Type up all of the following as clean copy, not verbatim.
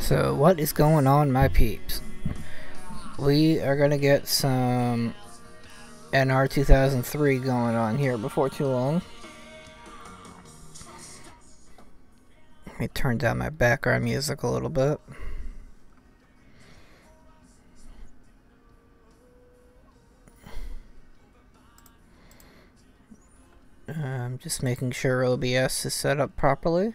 So what is going on, my peeps? We are gonna get some NR2003 going on here before too long. Let me turn down my background music a little bit. I'm just making sure OBS is set up properly.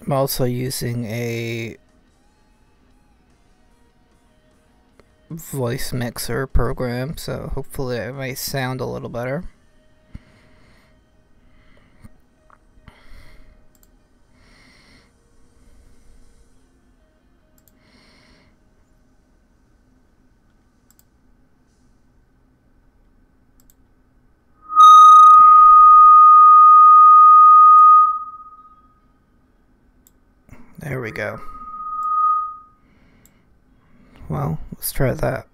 I'm also using a voice mixer program, so hopefully it might sound a little better. There we go. Well, let's try that.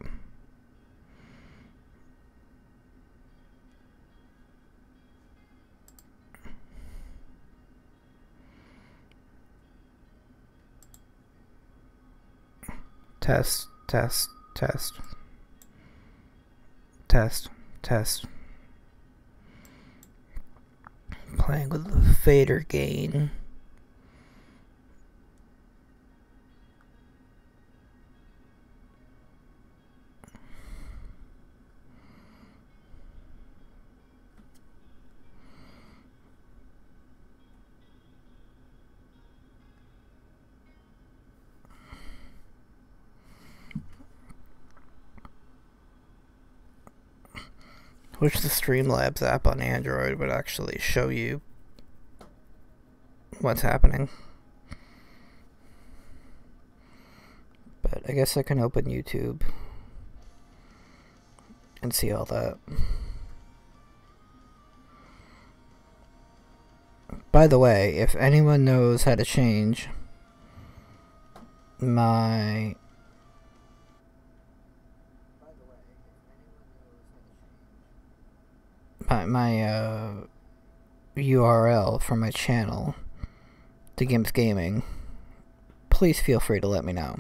Test, test, test. Test, test. Playing with the fader gain. Wish the Streamlabs app on Android would actually show you what's happening. But I guess I can open YouTube and see all that. By the way, if anyone knows how to change my URL for my channel to Gimps Gaming, please feel free to let me know.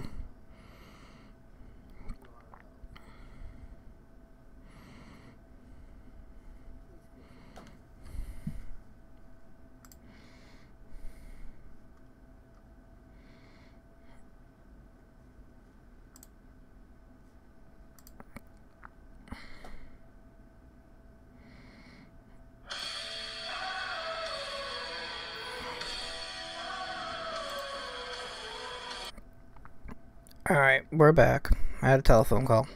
Alright, we're back. I had a telephone call.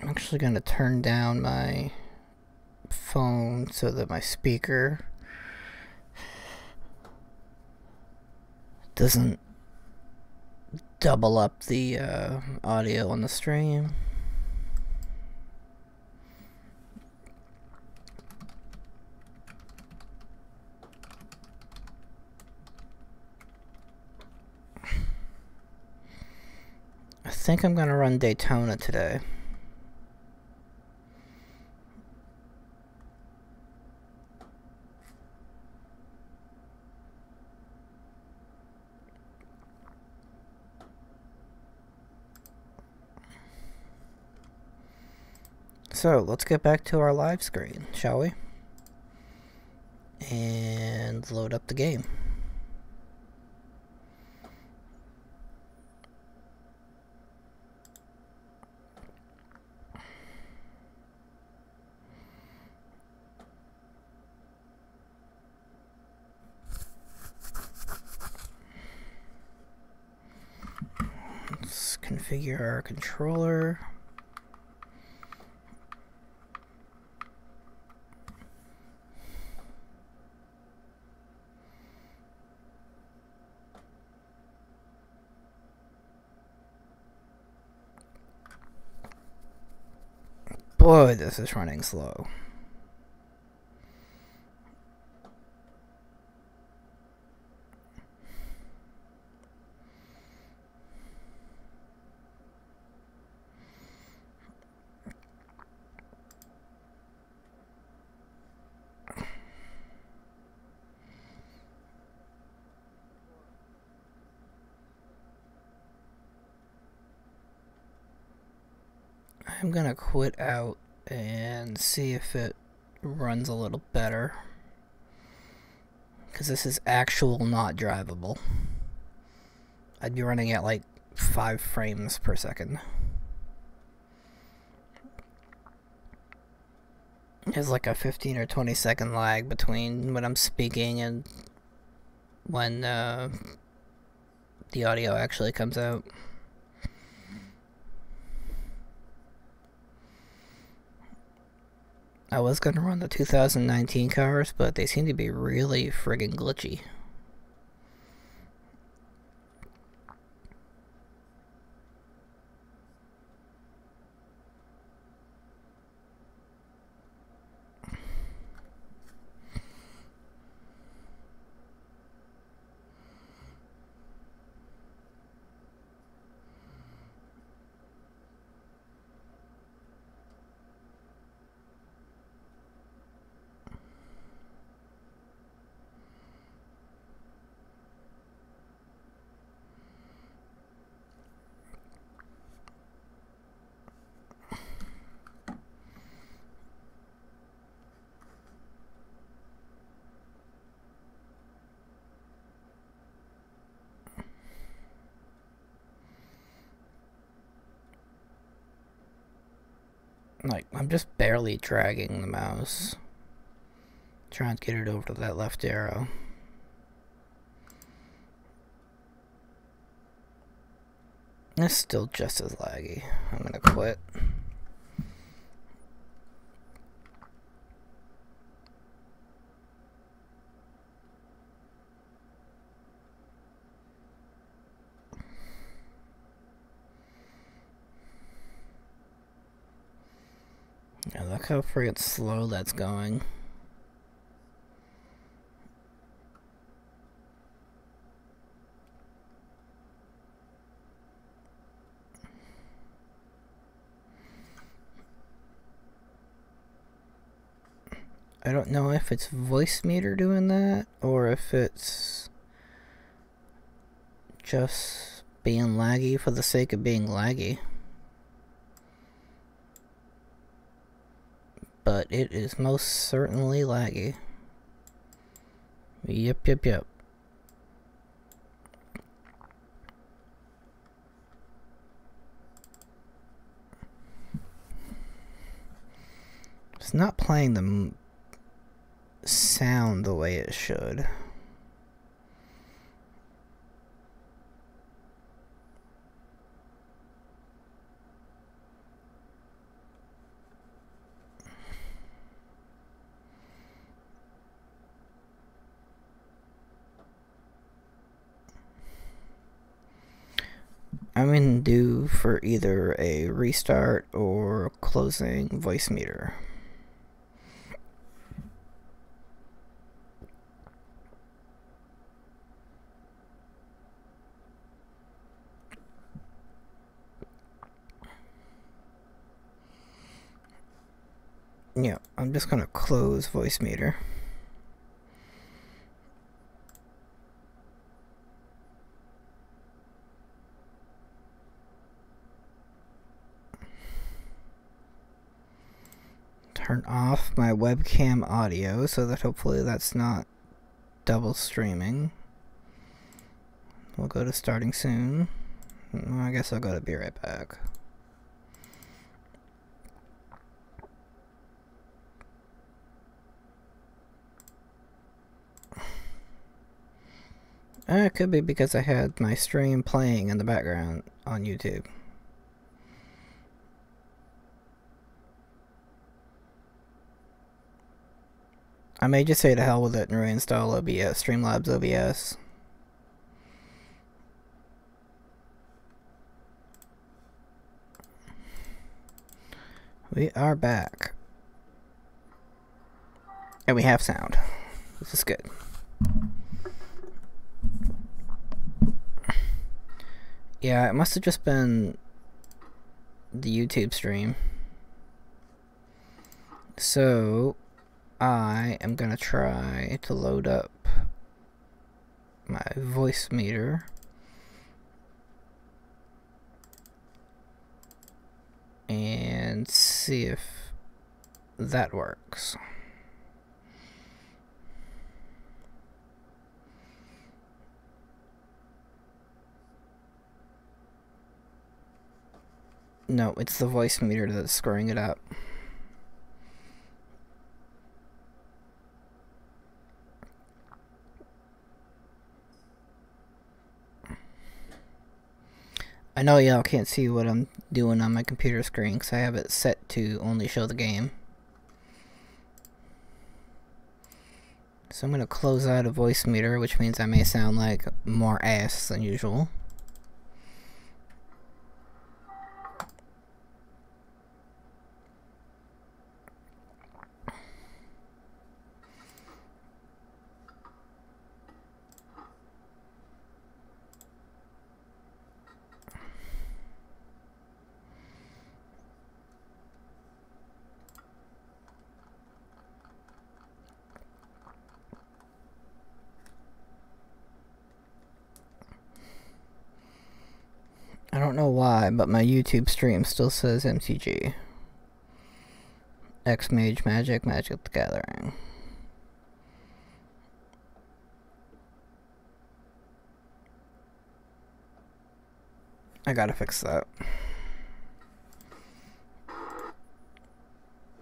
I'm actually going to turn down my phone so that my speaker doesn't double up the audio on the stream. I think I'm gonna run Daytona today. So, let's get back to our live screen, shall we? And load up the game. Let's configure our controller. Boy, this is running slow. I'm gonna quit out and see if it runs a little better, because this is actual not drivable. I'd be running at like 5 frames per second. There's like a 15 or 20 second lag between when I'm speaking and when the audio actually comes out. I was going to run the 2019 cars, but they seem to be really friggin' glitchy. Like, I'm just barely dragging the mouse, trying to get it over to that left arrow. It's still just as laggy. I'm gonna quit. Yeah, look how friggin' slow that's going. I don't know if it's voice meter doing that, or if it's just being laggy for the sake of being laggy. But it is most certainly laggy. Yep. It's not playing the sound the way it should. I'm in due for either a restart or closing voice meter. Yeah, I'm just gonna close voice meter. Turn off my webcam audio so that hopefully that's not double streaming. We'll go to starting soon. I guess I'll go to be right back. It could be because I had my stream playing in the background on YouTube. I may just say to hell with it and reinstall OBS, Streamlabs OBS. We are back. And we have sound. This is good. Yeah, it must have just been the YouTube stream. So, I am gonna try to load up my voice meter. And see if that works. No, it's the voice meter that's screwing it up. I know y'all can't see what I'm doing on my computer screen because I have it set to only show the game. So I'm going to close out a voice meter, which means I may sound like more ass than usual. I don't know why, but my YouTube stream still says MTG. X Mage Magic, Magic the Gathering. I gotta fix that.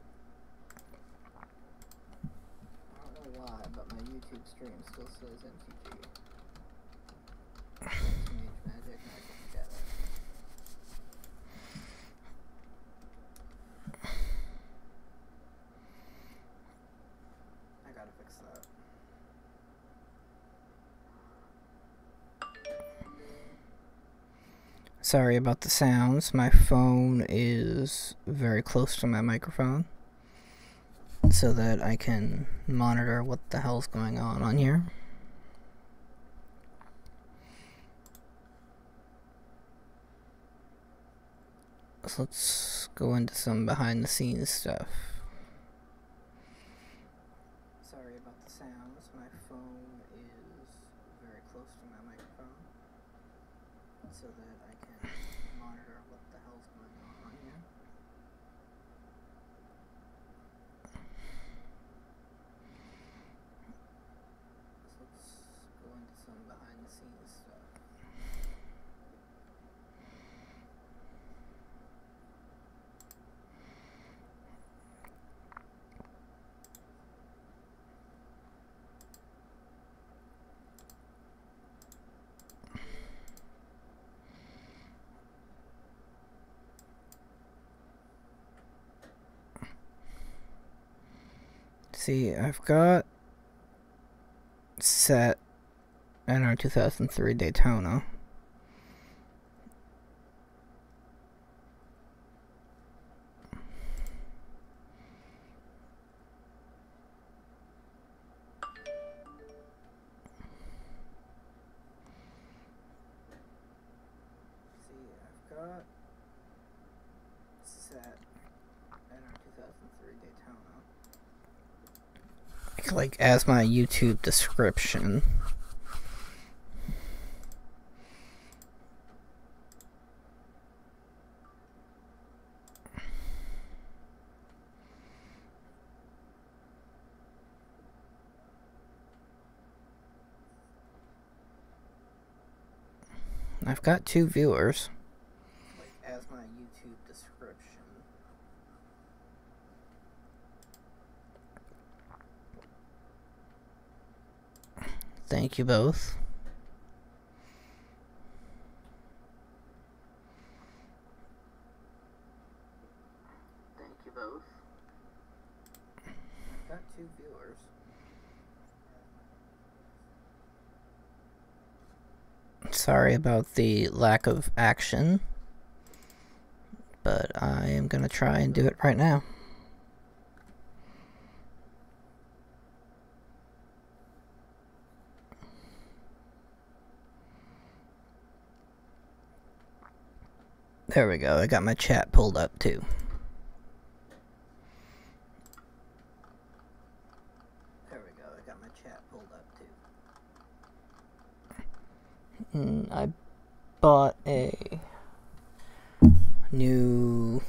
I don't know why, but my YouTube stream still says MTG. X Mage Magic, Magic the Gathering. I gotta fix that. Sorry about the sounds. My phone is very close to my microphone so that I can monitor what the hell's going on here. So let's go into some behind the scenes stuff. Sorry about the sounds. My phone is very close to my microphone so that I can monitor what the hell's going on here. So let's go into some behind the scenes stuff. See, I've got set NR2003 Daytona. See, I've got set NR2003 Daytona. Like as my YouTube description. I've got 2 viewers. Like as my YouTube description. Thank you both. Sorry about the lack of action, but I am gonna try and do it right now. There we go, I got my chat pulled up too. I bought a new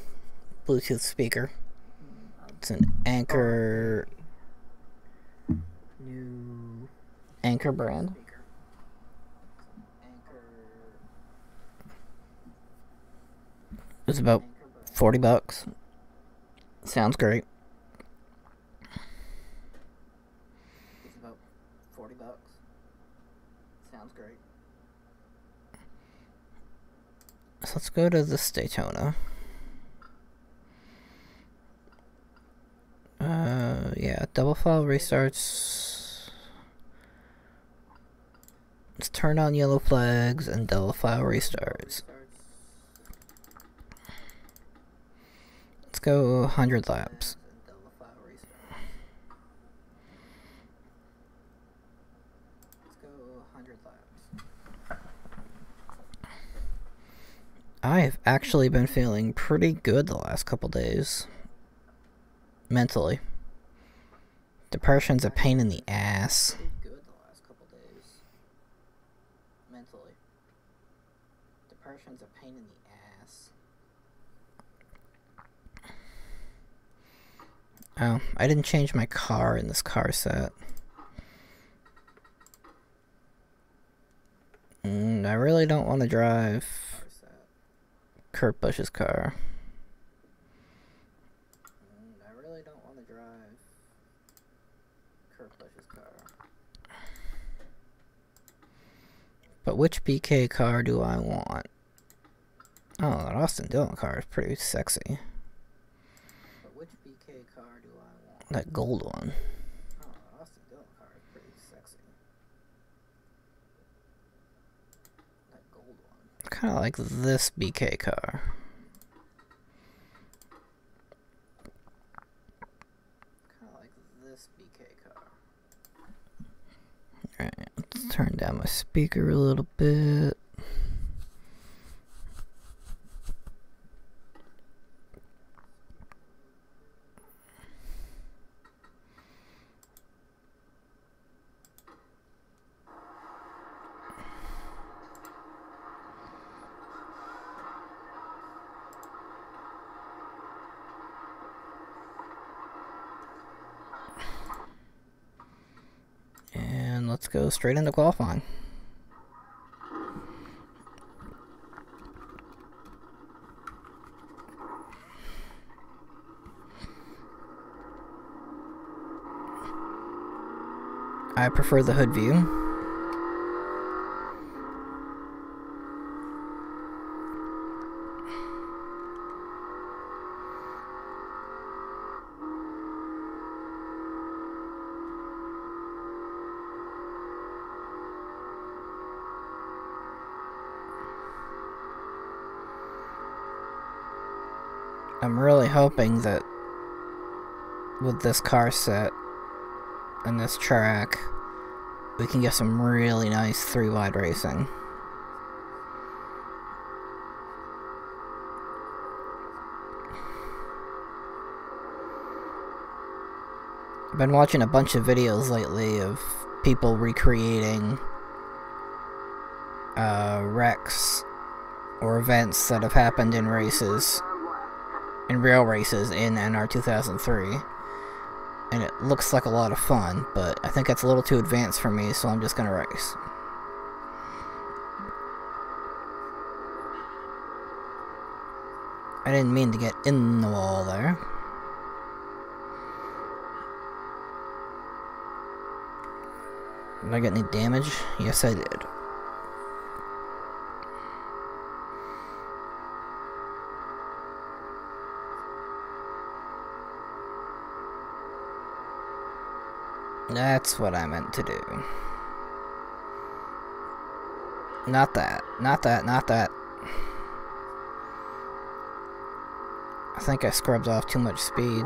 Bluetooth speaker. It's an Anchor brand. It was about $40. Sounds great. So let's go to this Daytona. Yeah, double file restarts. Let's turn on yellow flags and double file restarts. Let's go 100 laps. I have actually been feeling pretty good the last couple days. Mentally. Depression's a pain in the ass. Oh, I didn't change my car in this car set. I really don't want to drive Kurt Busch's car. But which BK car do I want? Oh, that Austin Dillon car is pretty sexy. That gold one. Kind of like this BK car. Alright, let's turn down my speaker a little bit. Let's go straight into qualifying. I prefer the hood view. I'm really hoping that with this car set and this track, we can get some really nice 3-wide racing. I've been watching a bunch of videos lately of people recreating wrecks or events that have happened in races. In real races in NR2003, and it looks like a lot of fun, but I think that's a little too advanced for me, so I'm just gonna race. I didn't mean to get in the wall there. Did I get any damage? Yes, I did. That's what I meant to do. Not that. Not that. Not that. I think I scrubbed off too much speed.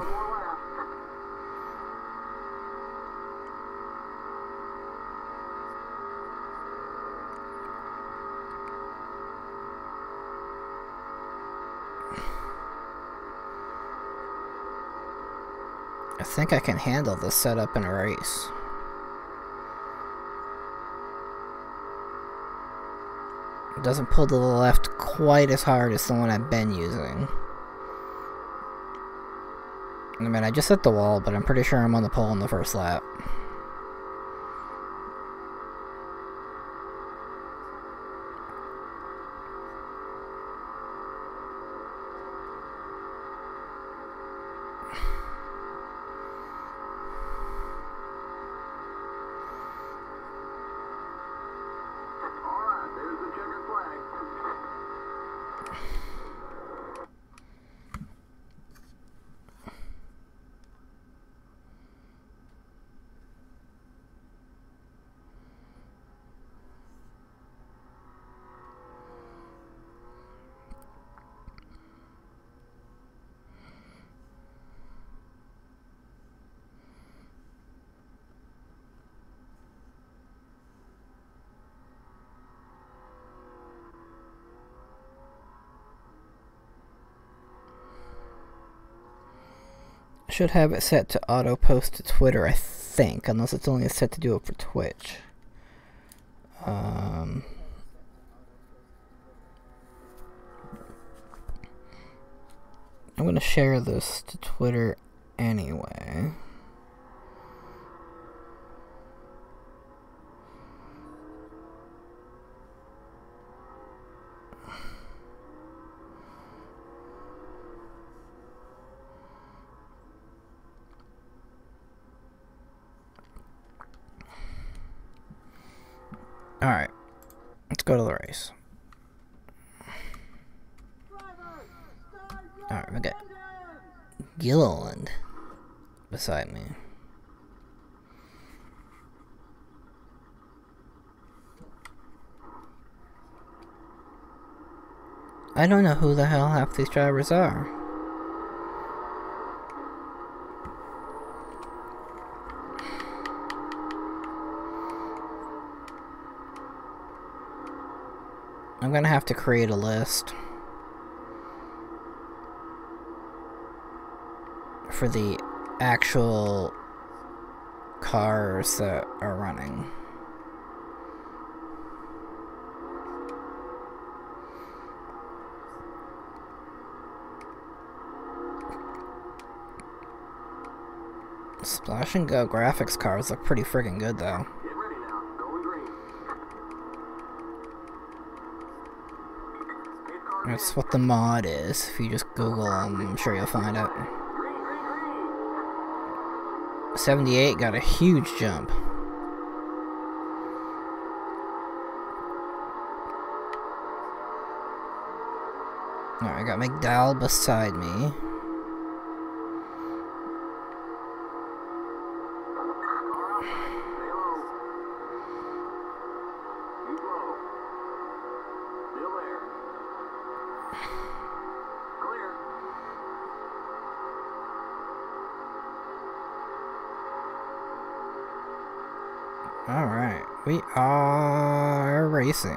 I think I can handle this setup in a race. It doesn't pull to the left quite as hard as the one I've been using. I mean, I just hit the wall, but I'm pretty sure I'm on the pole in the first lap. Should have it set to auto post to Twitter, I think, unless it's only set to do it for Twitch. I'm gonna share this to Twitter anyway. Alright, let's go to the race. Alright, we got Gilliland beside me. I don't know who the hell half these drivers are. I'm gonna have to create a list for the actual cars that are running. Splash and Go graphics cars look pretty friggin' good though. That's what the mod is. If you just Google them, I'm sure you'll find it. 78 got a huge jump. Alright, I got McDowell beside me. Alright, we are racing.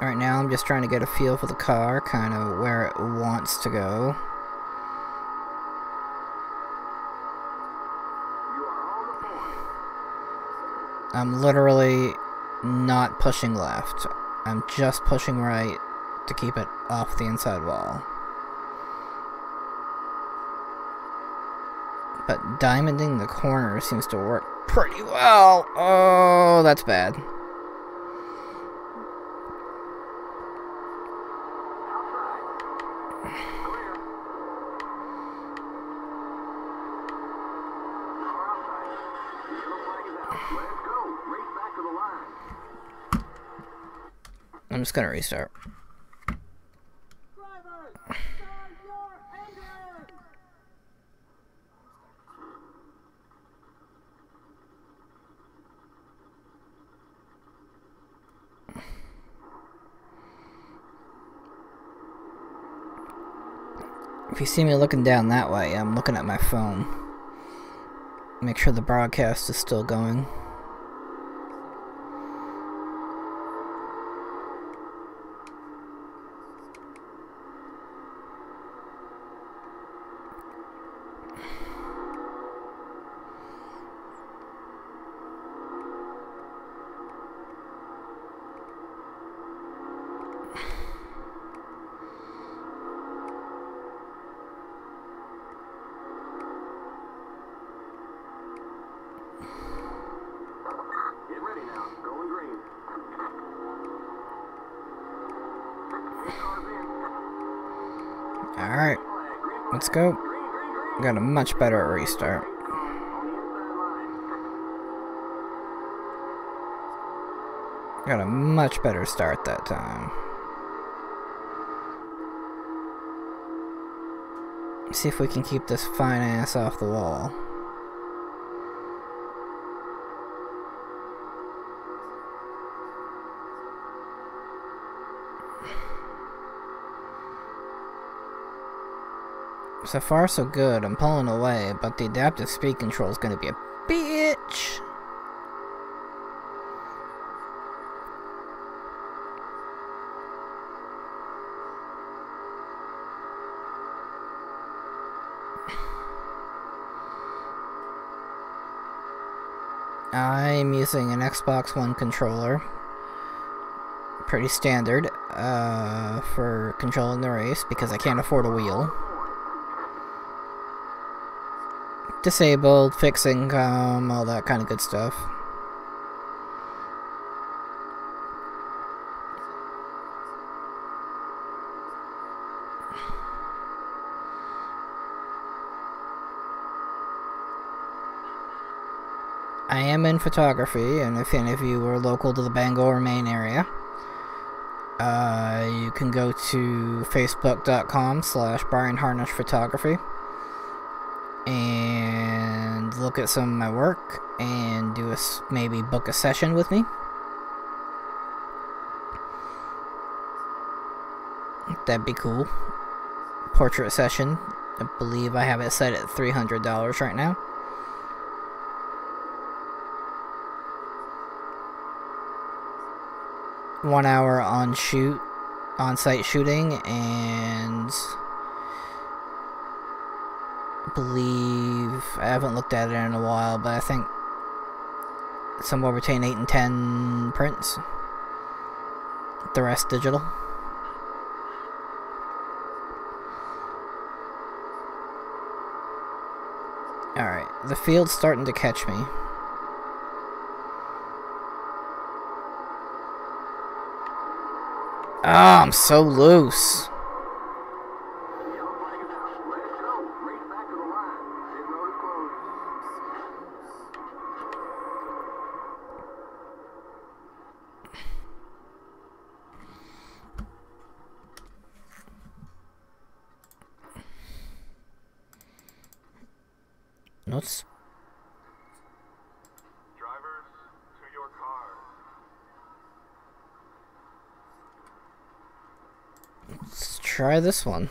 Alright, now I'm just trying to get a feel for the car, kind of where it wants to go. I'm literally not pushing left. I'm just pushing right to keep it off the inside wall. But diamonding the corner seems to work pretty well. Oh, that's bad. I'm just gonna restart. If you see me looking down that way, I'm looking at my phone. Make sure the broadcast is still going. Alright, let's go. Got a much better restart. Got a much better start that time. See if we can keep this fine ass off the wall. So far so good, I'm pulling away, but the adaptive speed control is going to be a bitch. I'm using an Xbox One controller. Pretty standard for controlling the race because I can't afford a wheel. Disabled, fixing, all that kind of good stuff. I am in photography, and if any of you are local to the Bangor, Maine area, you can go to facebook.com/BrianHarnishPhotography and look at some of my work and do maybe book a session with me. That'd be cool. Portrait session. I believe I have it set at $300 right now. .1 hour on-site shooting, and believe I haven't looked at it in a while, but I think somewhere between 8 and 10 prints. The rest digital. Alright, the field's starting to catch me. Oh, I'm so loose. Let's drivers to your cars. Let's try this one.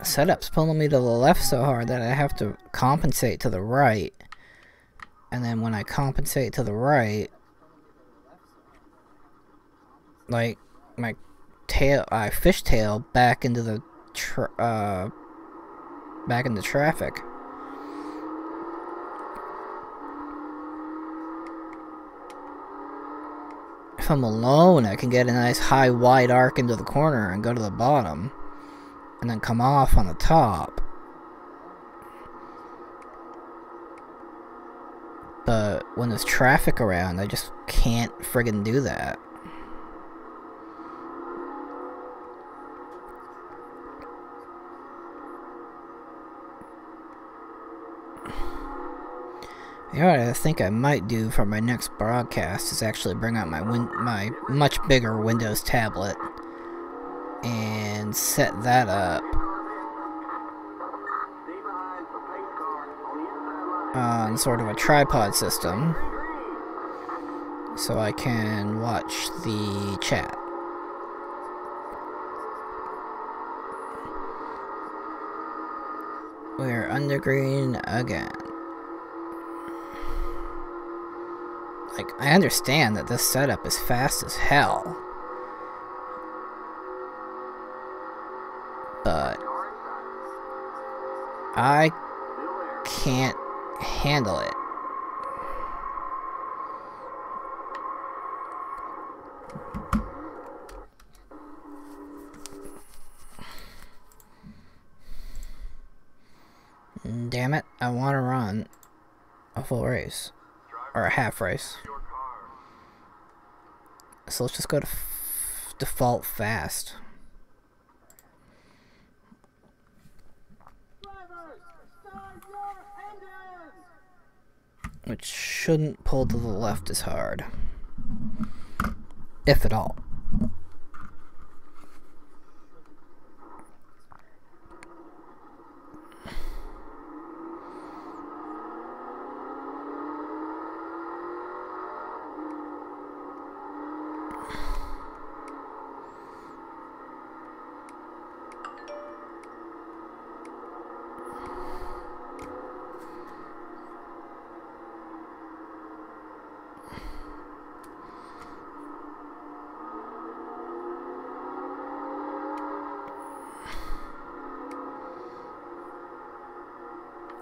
Setup's pulling me to the left so hard that I have to compensate to the right. And then when I compensate to the right, like my tail, I fishtail back into the back into traffic. If I'm alone, I can get a nice high wide arc into the corner and go to the bottom, and then come off on the top. But when there's traffic around, I just can't friggin' do that. You know what I think I might do for my next broadcast is actually bring out my much bigger Windows tablet and set that up on sort of a tripod system so I can watch the chat. We're under green again. Like, I understand that this setup is fast as hell, but I can't handle it. Damn it, I want to run a full race. Or a half race. So let's just go to default fast. Which shouldn't pull to the left as hard. If at all.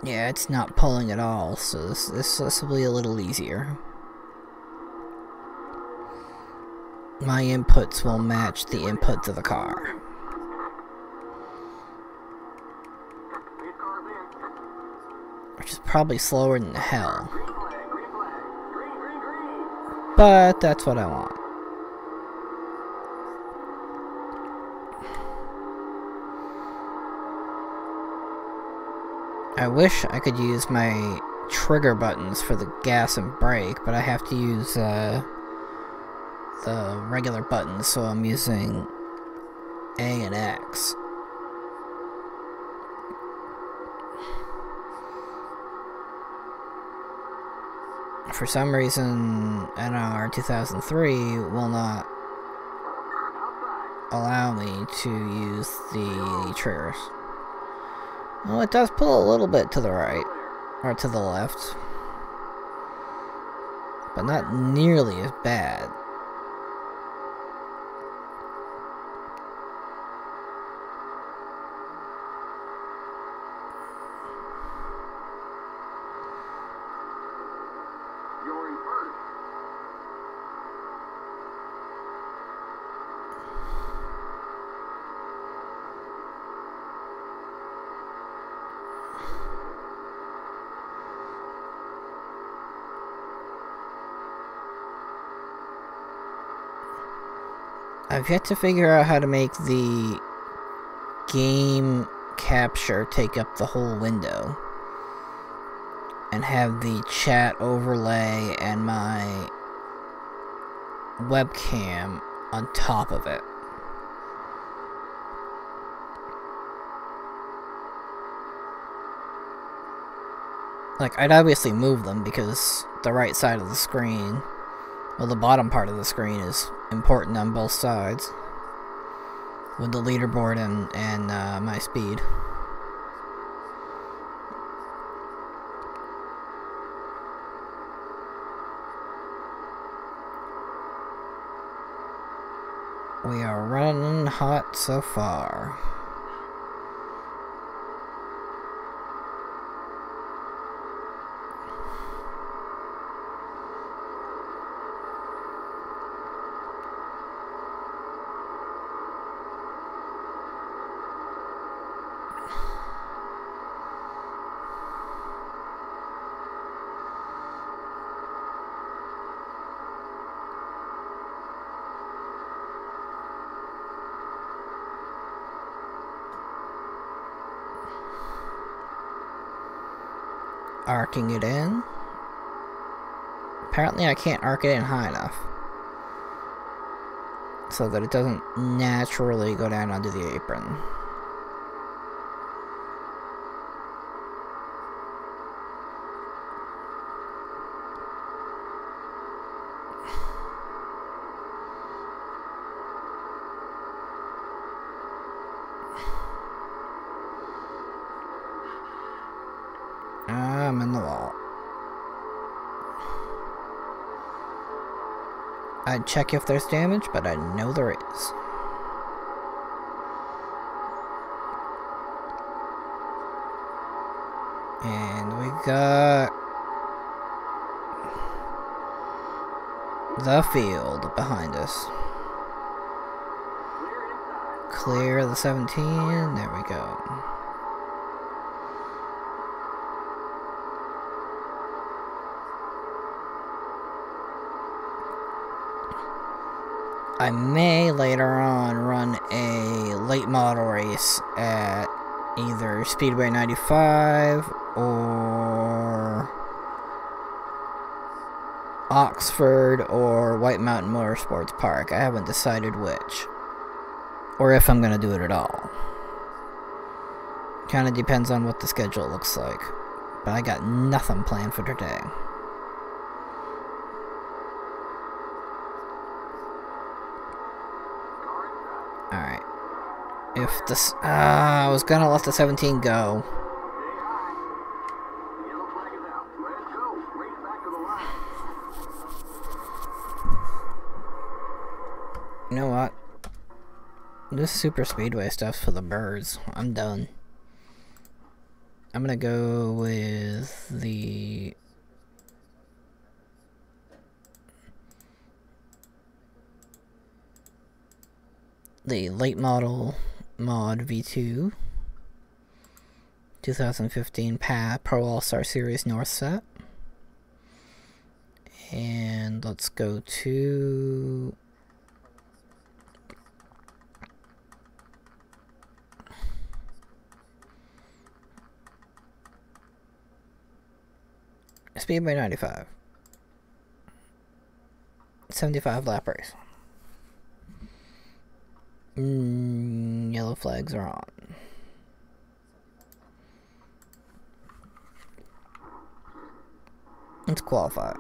Yeah, it's not pulling at all, so this will be a little easier. My inputs will match the input to the car. Which is probably slower than hell. But that's what I want. I wish I could use my trigger buttons for the gas and brake, but I have to use the regular buttons, so I'm using A and X. For some reason, NR2003 will not allow me to use the triggers. Well, it does pull a little bit to the right, or to the left, but not nearly as bad. I've yet to figure out how to make the game capture take up the whole window and have the chat overlay and my webcam on top of it. Like, I'd obviously move them because the right side of the screen, well, the bottom part of the screen is important on both sides with the leaderboard and my speed. We are running hot so far. Arcing it in. Apparently I can't arc it in high enough, so that it doesn't naturally go down onto the apron. I'm in the wall. I'd check if there's damage, but I know there is. And we got the field behind us. Clear the 17. There we go. I may later on run a late model race at either Speedway 95 or Oxford or White Mountain Motorsports Park. I haven't decided which, or if I'm going to do it at all. Kind of depends on what the schedule looks like, but I got nothing planned for today. Alright. If this... I was gonna let the 17 go. You know what? This super speedway stuff's for the birds. I'm done. I'm gonna go with the... late model mod V2 2015 Pro All-Star Series North set. And let's go to Speedway 95. 75 lap race. Yellow flags are on. Let's qualify.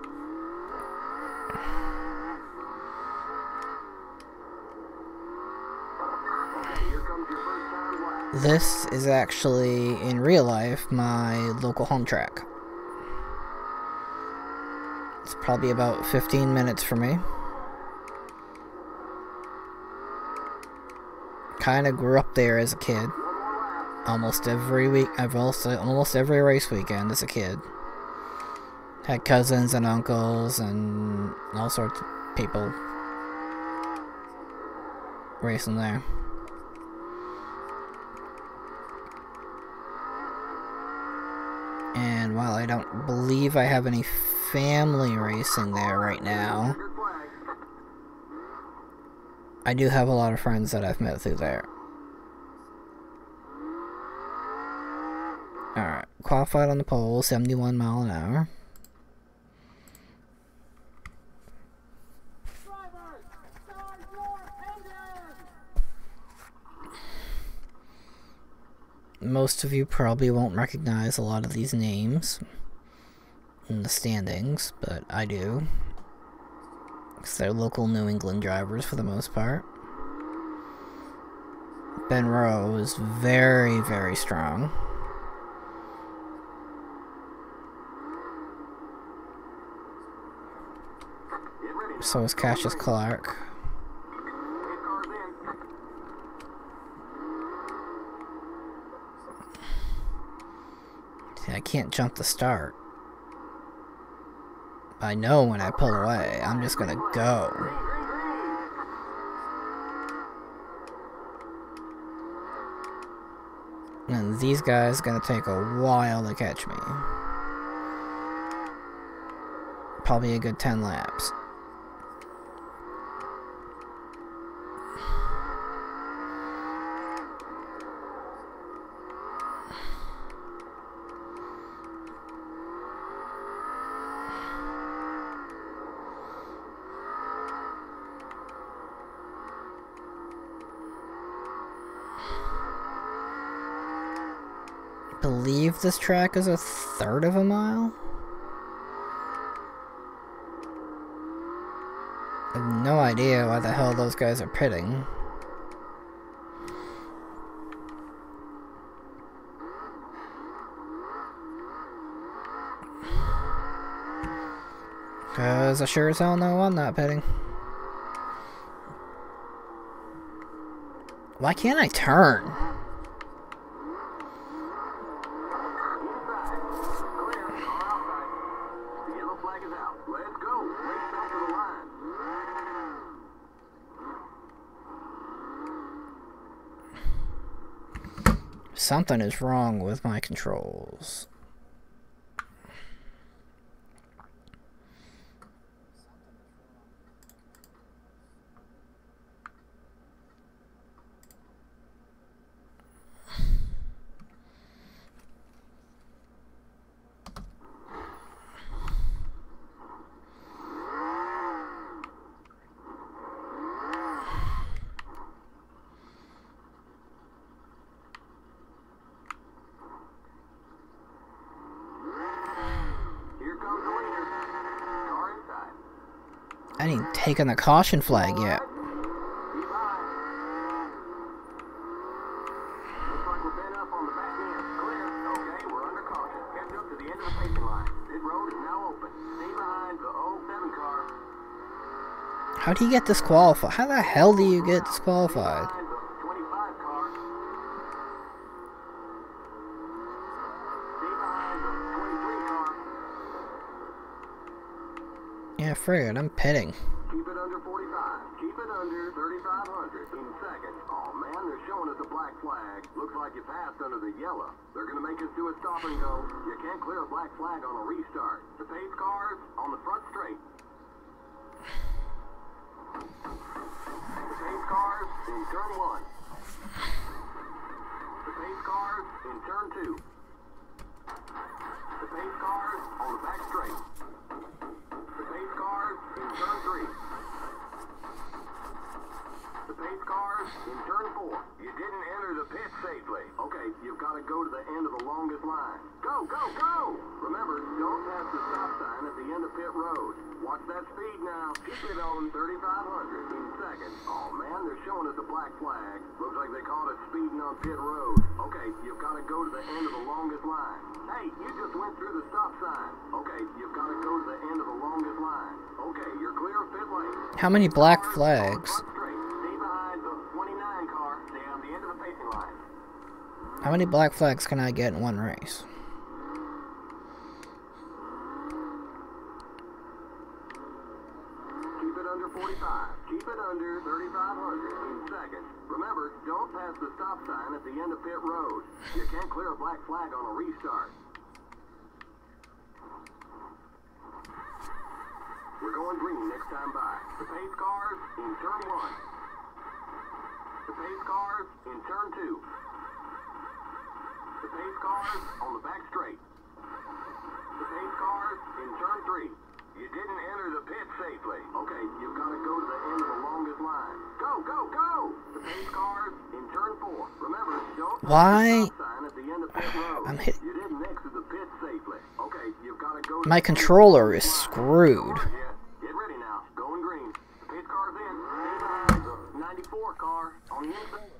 This is actually, in real life, my local home track. It's probably about 15 minutes for me. Kind of grew up there as a kid. Almost every week, almost every race weekend as a kid. Had cousins and uncles and all sorts of people racing there. And while I don't believe I have any family racing there right now, I do have a lot of friends that I've met through there. Alright, qualified on the pole, 71 mile an hour. Most of you probably won't recognize a lot of these names in the standings, but I do. Because they're local New England drivers for the most part. Ben Rowe is very, very strong. So is Cassius Clark. See, I can't jump the start. I know when I pull away, I'm just gonna go. And these guys are gonna take a while to catch me. Probably a good 10 laps. believe this track is 1/3 of a mile. I have no idea why the hell those guys are pitting. Cause I sure as hell know I'm not pitting. Why can't I turn? Something is wrong with my controls. I ain't taken the caution flag yet. How do you get disqualified? How the hell do you get disqualified? Yeah, friggin', I'm pitting. Keep it under 45. Keep it under 3,500 in seconds. Oh man, they're showing us a black flag. Looks like you passed under the yellow. They're gonna make us do a stop and go. You can't clear a black flag on a restart. The pace cars on the front straight. The pace cars in turn 1. The pace cars in turn 2. The pace cars on the back straight. The pace cars in turn 3. The pace cars in turn 4. You didn't enter the pit safely. Okay, you've got to go to the end of the longest line. Go, go, go! Remember, don't pass the stop sign at the end of pit road. Watch that speed now. Keep it on 3,500 in seconds. Oh man, they're showing us a black flag. Looks like they caught us speeding on pit road. Okay, you've got to go to the end of the longest line. Hey, you just went through the stop sign. Okay, you've got to go to the end of the longest line. Okay, you're clear of pit lane. How many black flags? Stay behind the 29 car. Stay on the end of the pacing line. How many black flags can I get in one race? Keep it under 45. Keep it under 3,500 in seconds. Remember, don't pass the stop sign at the end of pit road. You can't clear a black flag on a restart. We're going green next time by. The pace cars in turn 1. The pace cars in turn 2. The pace cars on the back straight. The pace cars in turn 3. You didn't enter the pit safely. Okay, you've got to go to the end of the longest line. Go, go, go! The pace cars in turn 4. Remember, don't Why? stop sign at the end of pit road. I'm hit. You didn't exit the pit safely. Okay, you've got to go to My the controller is screwed. Get ready now. Going green. The pit car's in. Stay behind the 94 car on the inside.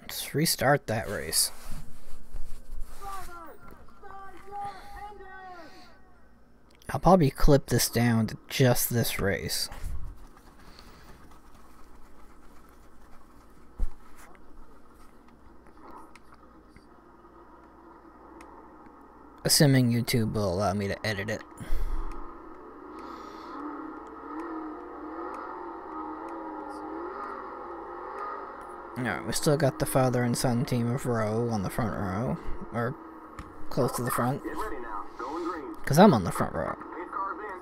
Let's restart that race. I'll probably clip this down to just this race. Assuming YouTube will allow me to edit it. Alright, we still got the father and son team of row on the front row. Or close to the front. Get ready now. Going green. Because I'm on the front row. Pit car's in.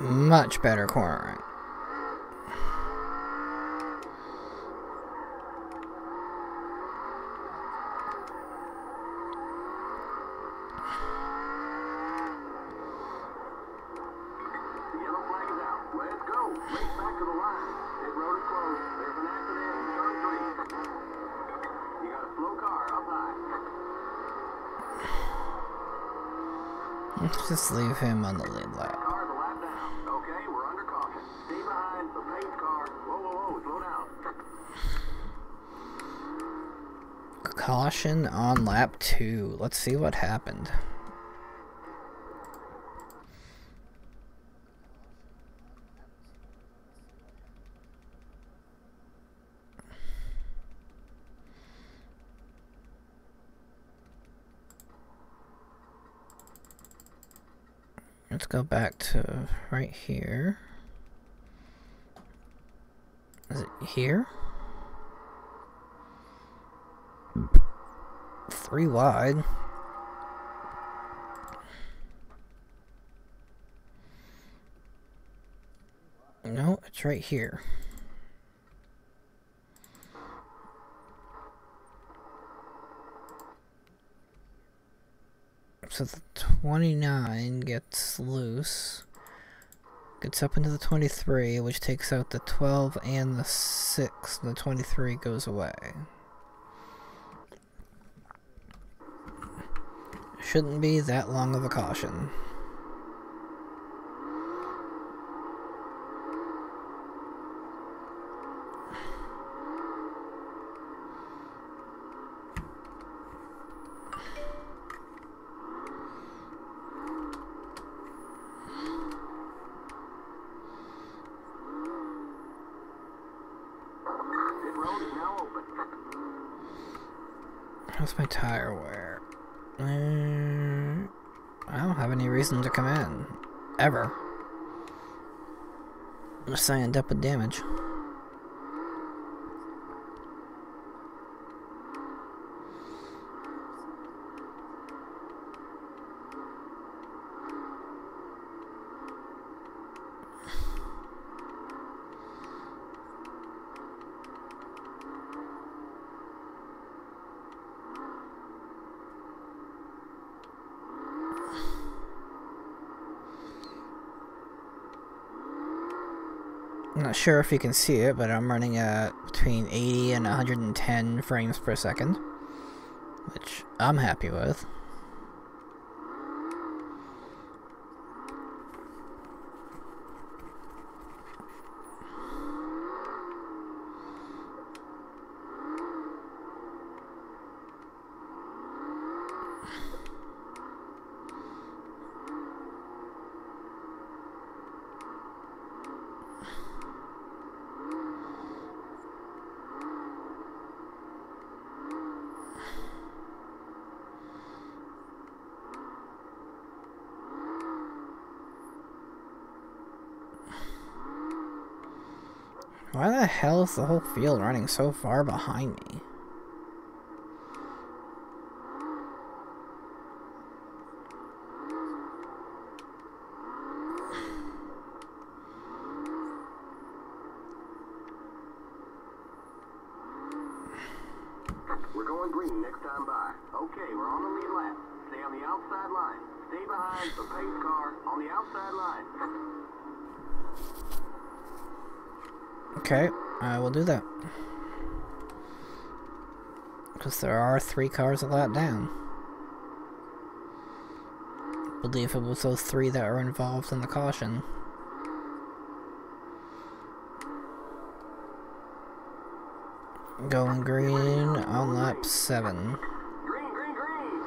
Much better cornering. Let's just leave him on the lead lap. Car's a lap down. Okay, we're under caution. Stay behind the pace car. Whoa, whoa, whoa, slow down. Caution on lap 2. Let's see what happened. Let's go back to right here. Is it here? 3 wide. No, it's right here. So the 29 gets loose, gets up into the 23, which takes out the 12 and the 6. The 23 goes away. Shouldn't be that long of a caution. How's my tire wear? I don't have any reason to come in. Ever. Unless I end up with damage. I'm not sure if you can see it, but I'm running at between 80 and 110 frames per second, which I'm happy with. Why the hell is the whole field running so far behind me? We're going green next time by. Okay, we're on the lead lap. Stay on the outside line. Stay behind the pace car on the outside line. Okay, I will do that. Because there are 3 cars a lap down. I believe it was those 3 that were involved in the caution. Going green on lap 7. Green, green, green.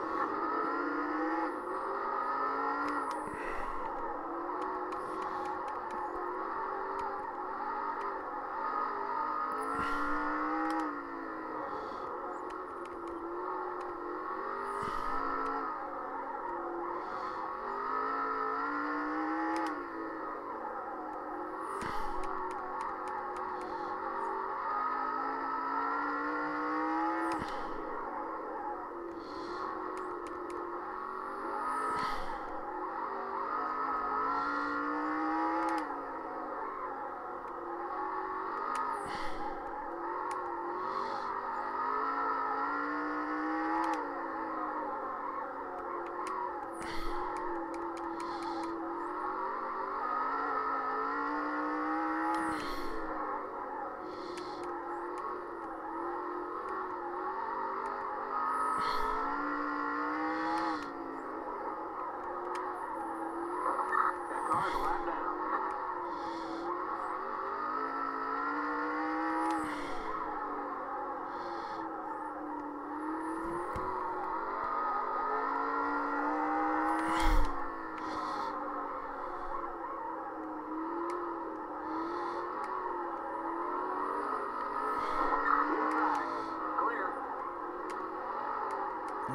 car's a lap down.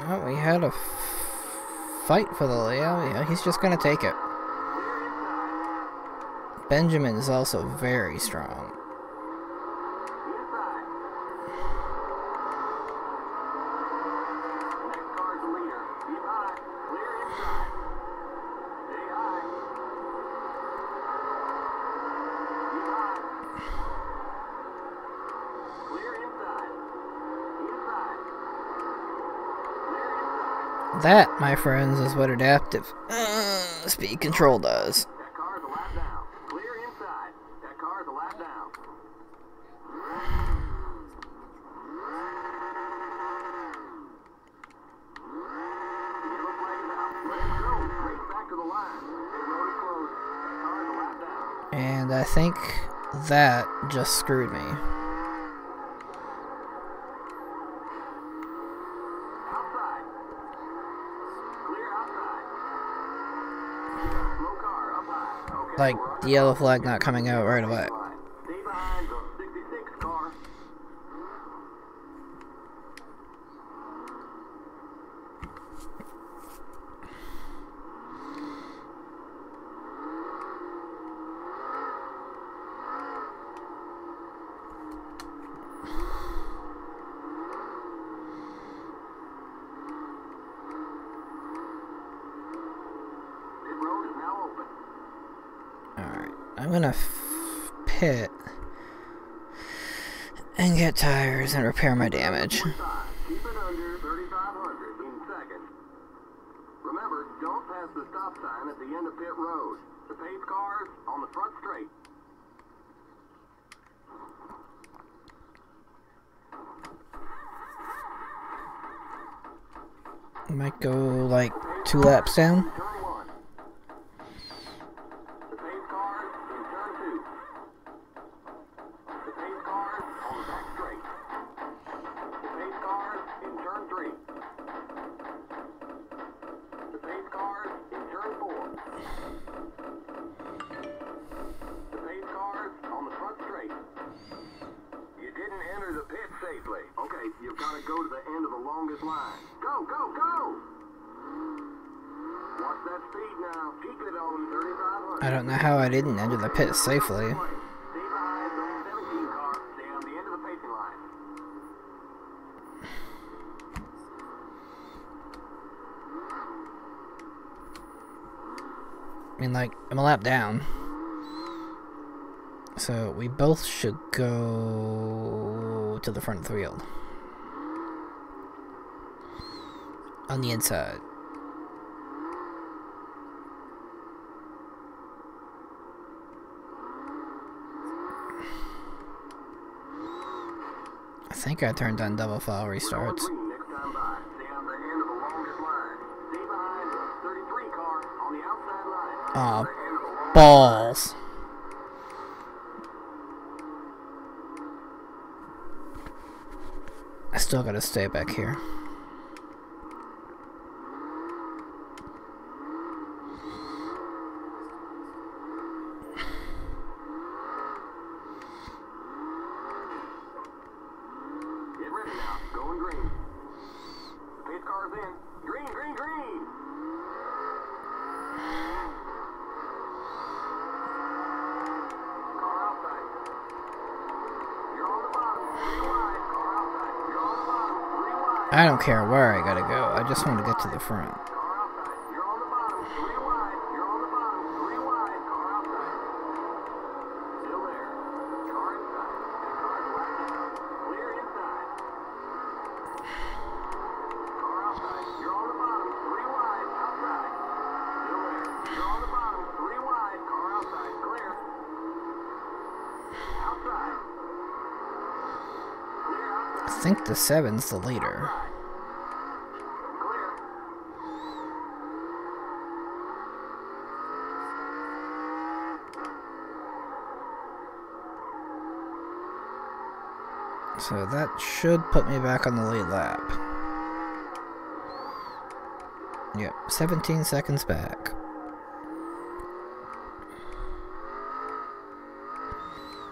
Oh, we had a fight for the layout. Yeah, he's just gonna take it. Benjamin is also very strong. Next car's the leader. Keep high. Clear inside. Stay high. Keep high. Clear inside. Inside. Clear inside. That, my friends, is what adaptive speed control does. That car's a lap down. Clear inside. That car's a lap down. Yellow flag is out. Let it go. Race back to the line. Pit road is closed. That car's a lap down. And I think that just screwed me. Outside. Clear outside. Slow car up high. Okay. Like, we're on the yellow flag not coming out right away. line. Stay behind the 66 car. Pit road is now open. Alright, I'm gonna pit and get tires and repair my damage. Keep it under 3,500 in seconds. Remember, don't pass the stop sign at the end of pit road. The pace cars on the front straight. I might go like 2 laps down. Turn 1. The pace cars in turn 2. The pace cars on the back straight. The pace cars in turn 3. The pace cars in turn 4. The pace cars on the front straight. You didn't enter the pit safely. Okay, you've got to go to the end of the longest line. Go, go, go! Watch that speed now. Keep it on 3,500. I don't know how I didn't enter the pit safely. Stay behind the 17 car. Stay on the end of the pacing line. I mean, like, I'm a lap down. So we both should go to the front of the field. On the inside. I think I turned on double file restarts. Green next time by. Stay on the end of the longest line. Stay behind the 33 car on the outside line. Aw, The end of the longest balls. I still gotta stay back here. Get ready now. Going green. Pace car's in. Green, green, green. Car outside. You're on the bottom. 3 wide. Car outside. You're on the bottom. 3 wide. I don't care where I gotta go. I just want to get to the front. Car outside. You're on the bottom. 3 wide. You're on the bottom. 3 wide. Car outside. Still there. Car inside. That car's left down. Clear inside. Car outside. You're on the bottom. 3 wide. Outside. Still there. You're on the bottom. 3 wide. Car outside. Clear. Outside. Clear outside. I think the 7's the leader. Outside. So that should put me back on the lead lap. Yep, 17 seconds back.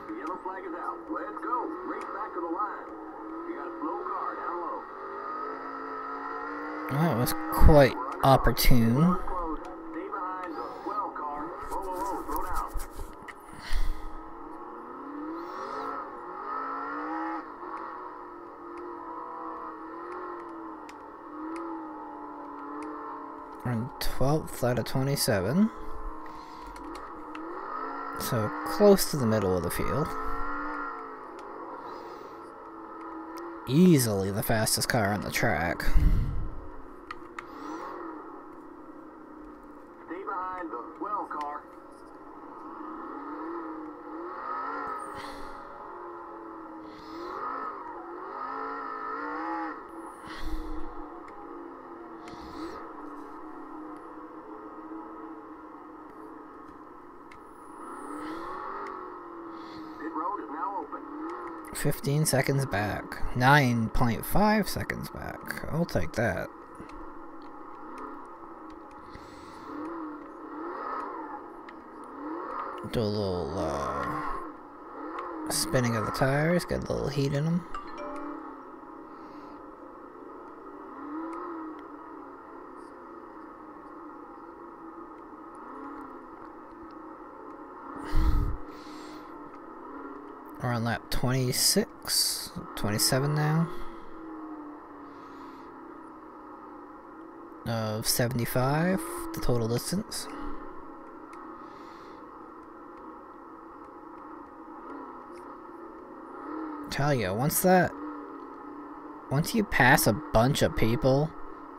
The yellow flag is out. Let's go. Race back to the line. You got a slow car down low. That was quite opportune. Close. Stay behind the well car. Whoa, whoa, whoa. Slow down. We're in 12th out of 27. So close to the middle of the field. Easily the fastest car on the track. Stay behind the well car. Pit road is now open. 15 seconds back. 9.5 seconds back. I'll take that. Do a little spinning of the tires, get a little heat in them. We're on lap 26, 27 now. Of 75, the total distance. Tell you, once you pass a bunch of people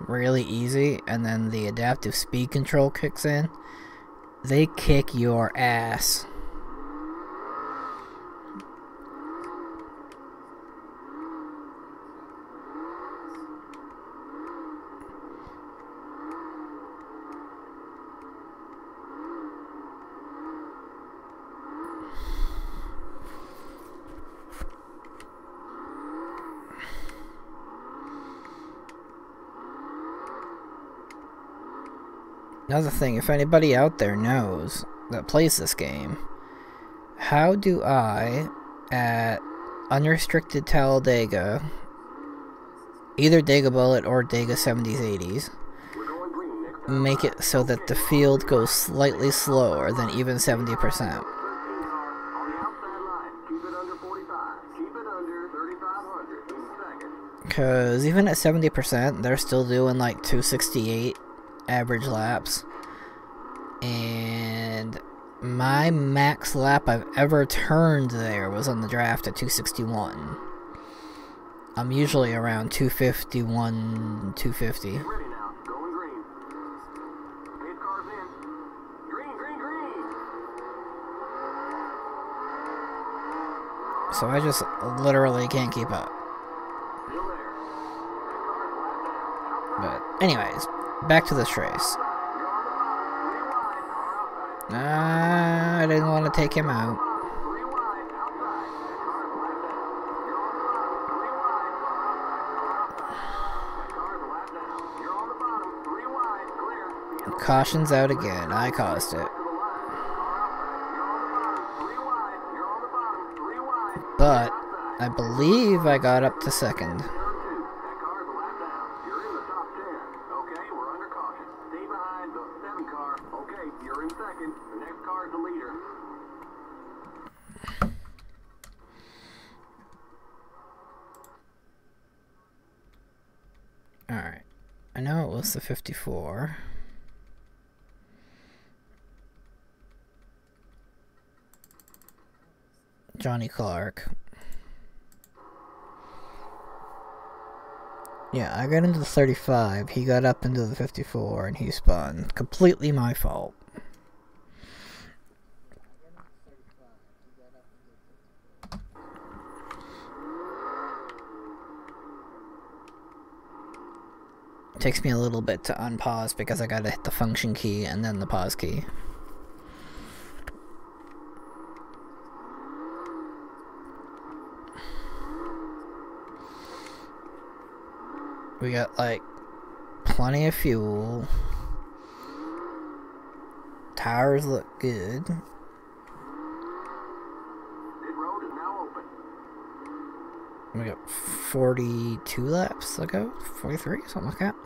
really easy and then the adaptive speed control kicks in, they kick your ass. Another thing, if anybody out there knows that plays this game, how do I, at unrestricted Talladega, either Dega Bullet or Dega 70s 80s, make it so that the field goes slightly slower than even 70%? Because even at 70%, they're still doing like 268 average laps. And my max lap I've ever turned there was on the draft at 261. I'm usually around 251, 250. Ready now. Going green. Pit car's in. Green, green, green. So I just literally can't keep up. Still there. Pit car's lap down. But anyways, back to this race. I didn't want to take him out. Caution's out again. I caused it. But I believe I got up to second. Alright. I know it was the 54. Johnny Clark. Yeah, I got into the 35, he got up into the 54, and he spun. Completely my fault. It takes me a little bit to unpause because I gotta hit the function key and then the pause key. We got like plenty of fuel. Tires look good. Pit road is now open. We got 42 laps to go. 43, something like that.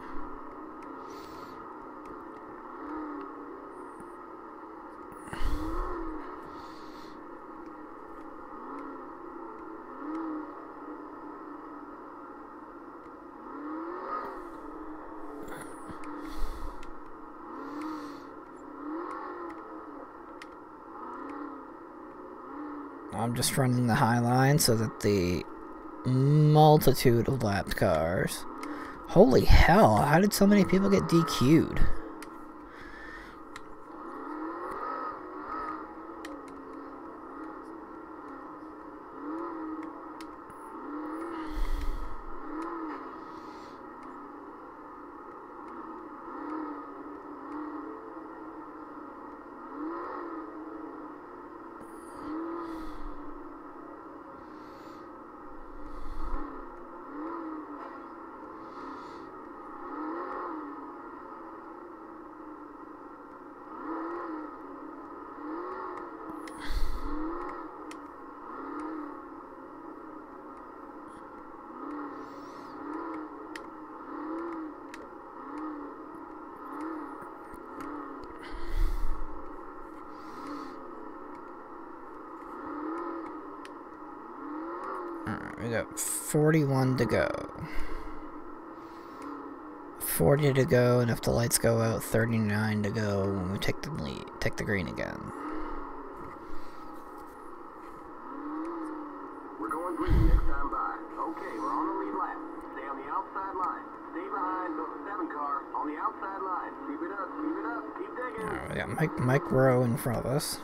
I'm just running the high line so that the multitude of lapped cars. Holy hell, how did so many people get DQ'd? We got 41 to go. 40 to go, and if the lights go out, 39 to go when we take the lead, take the green again. We're going green next time by. Okay, we're on the lead lap. Stay on the outside line. Stay behind the 7 car on the outside line. Keep it up, keep it up, keep digging. Alright, we got Mike Rowe in front of us.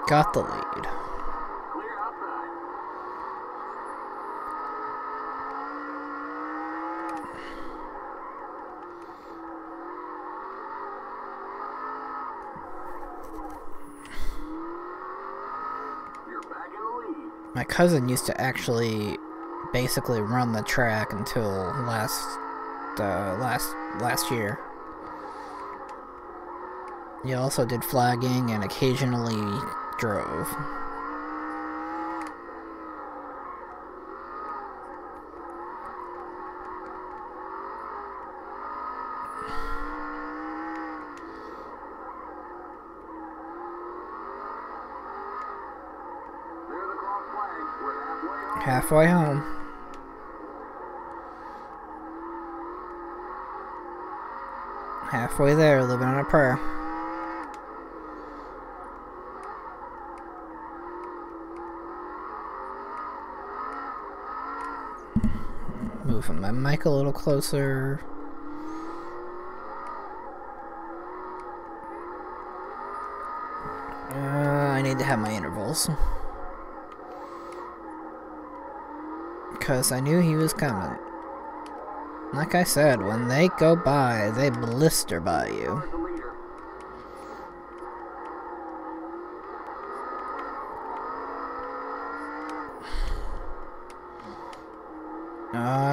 Got the lead. Clear outside. You're back in the lead. My cousin used to actually basically run the track until last year. He also did flagging and occasionally drove. Clear the cross flag. We're Halfway home. Halfway there, living on a prayer. Moving my mic a little closer. I need to have my intervals. Because I knew he was coming. Like I said, when they go by, they blister by you.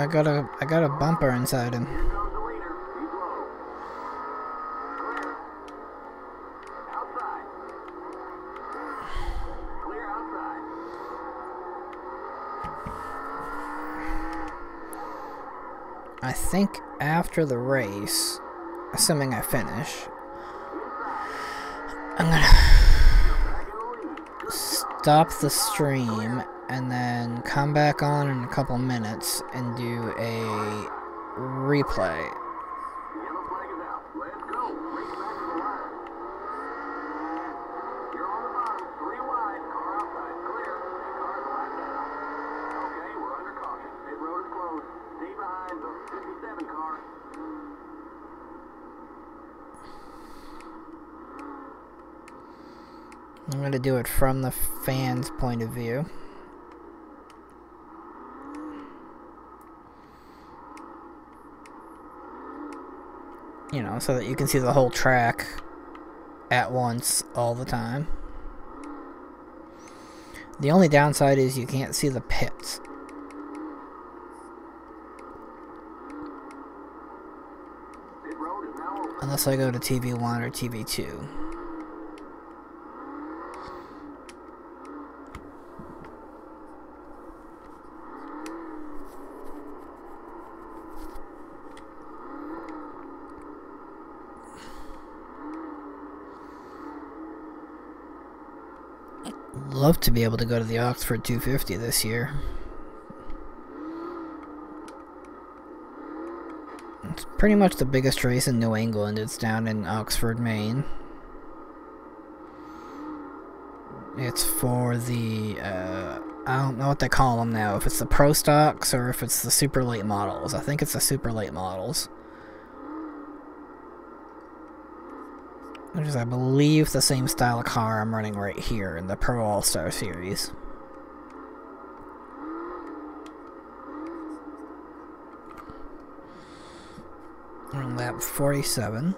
I got a bumper inside him. Here comes the leader. He's low. Clear. Outside. Clear outside. I think after the race, assuming I finish, I'm gonna stop the stream and then come back on in a couple minutes and do a replay. The yellow flag is out. Let's go. Race back to the line. You're on the bottom. 3 wide. Car outside. Clear. And car's left out. Okay, we're under caution. Pit road is closed. Stay behind the 57 car. I'm going to do it from the fan's point of view. You know, so that you can see the whole track at once all the time. The only downside is you can't see the pits. Unless I go to TV1 or TV2. Love to be able to go to the Oxford 250 this year. It's pretty much the biggest race in New England. It's down in Oxford, Maine. It's for the, I don't know what they call them now, if it's the Pro Stocks or if it's the Super Late Models. I think it's the Super Late Models. Which is, I believe, the same style of car I'm running right here in the Pro All-Star Series. We're on lap 47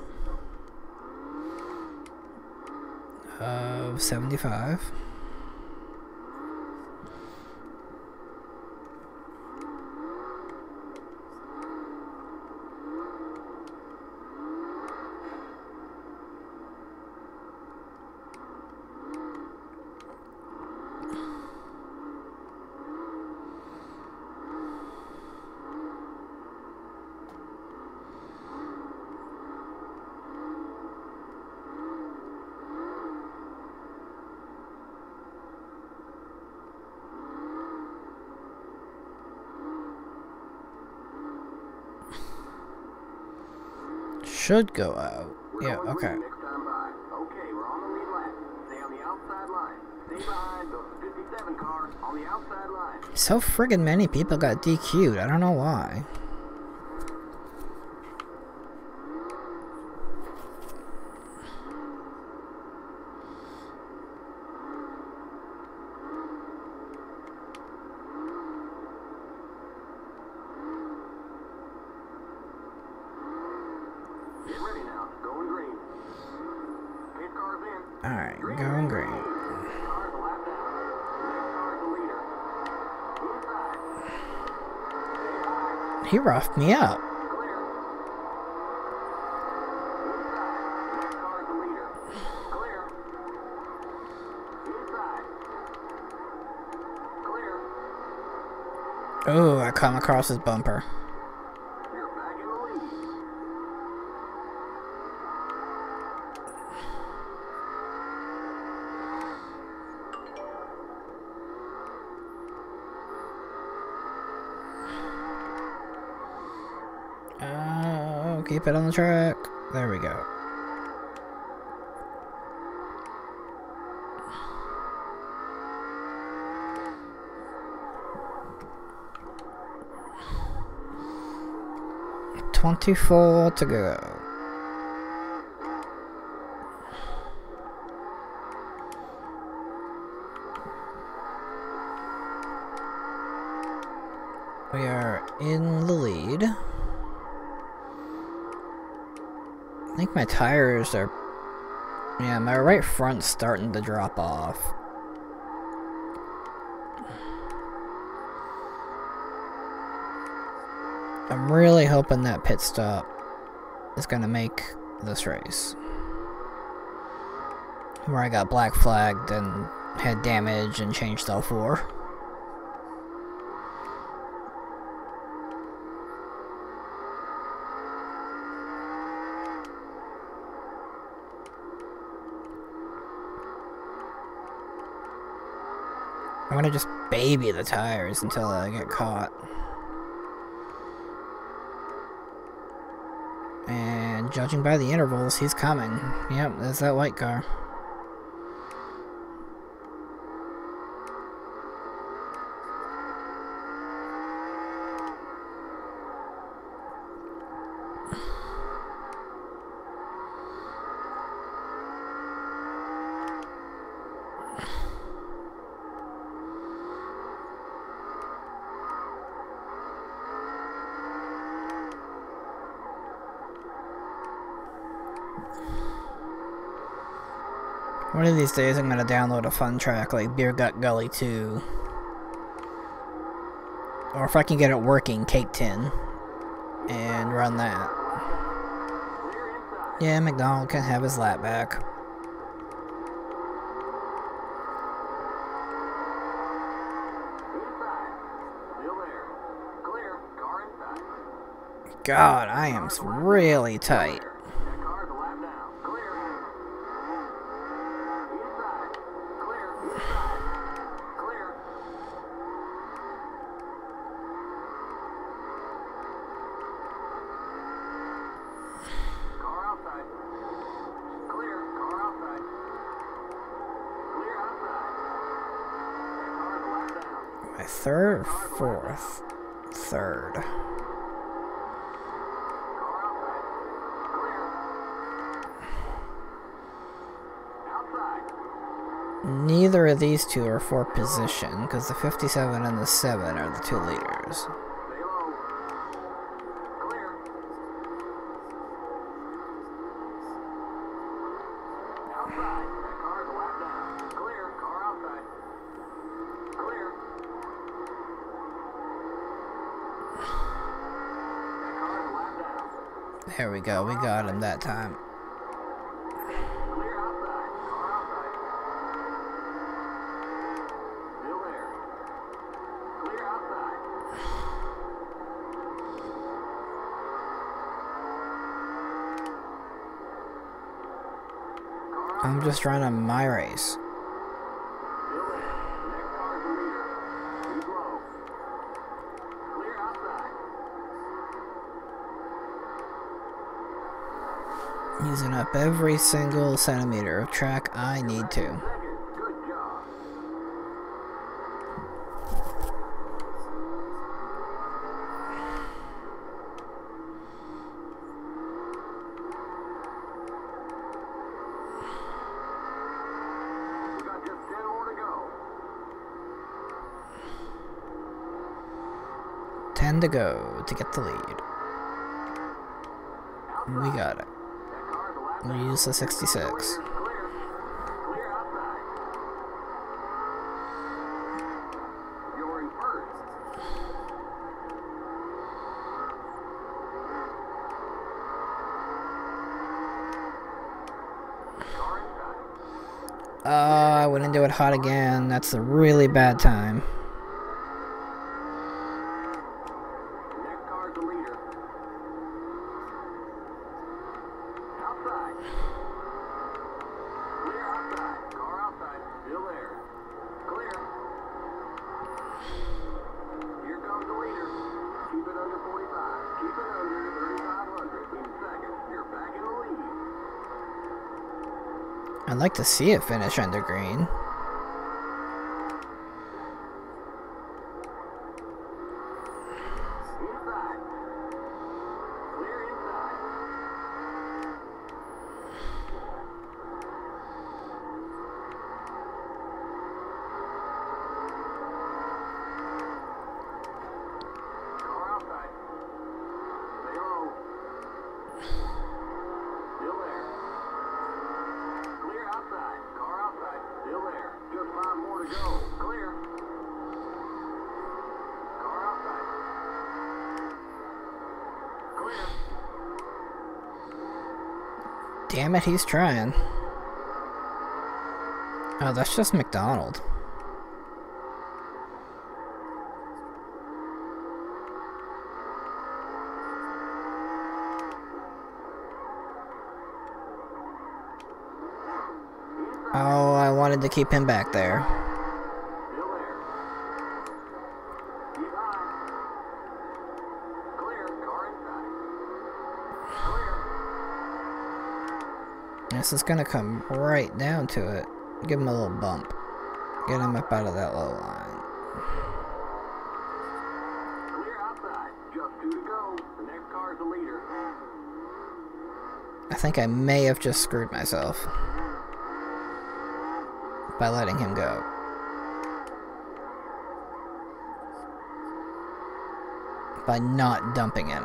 of 75. Should go out. Yeah, okay. Okay, we're on the lead lap. Stay on the outside line. Stay behind the 57 car on the outside line. So friggin' many people got DQ'd. I don't know why. Alright, going green. He roughed me up. Oh, I come across his bumper. Keep it on the track. There we go. $24 to go. We are in the lead. I think my tires are... Yeah, my right front's starting to drop off. I'm really hoping that pit stop is gonna make this race. Where I got black flagged and had damage and changed L4. I'm gonna just baby the tires until I get caught. And judging by the intervals, he's coming. Yep, there's that white car. One of these days I'm gonna download a fun track like Beer Gut Gully 2. Or if I can get it working, Cake Tin. And run that. Yeah, McDonald can have his lap back. God, I am really tight. My third or fourth? Third. Neither of these two are for position, because the 57 and the 7 are the 2 leaders. There we go, we got him that time. I'm just running my race. Using up every single centimeter of track I need to. To go to get the lead. We got it. We'll use the 66. I went into it hot again. That's a really bad time. I'd like to see it finish under green. Damn it, he's trying. Oh, that's just McDonald. Oh, I wanted to keep him back there. This is gonna come right down to it. Give him a little bump. Get him up out of that low line. Clear outside. Just 2 to go. The next car is the leader. I think I may have just screwed myself by letting him go. By not dumping him.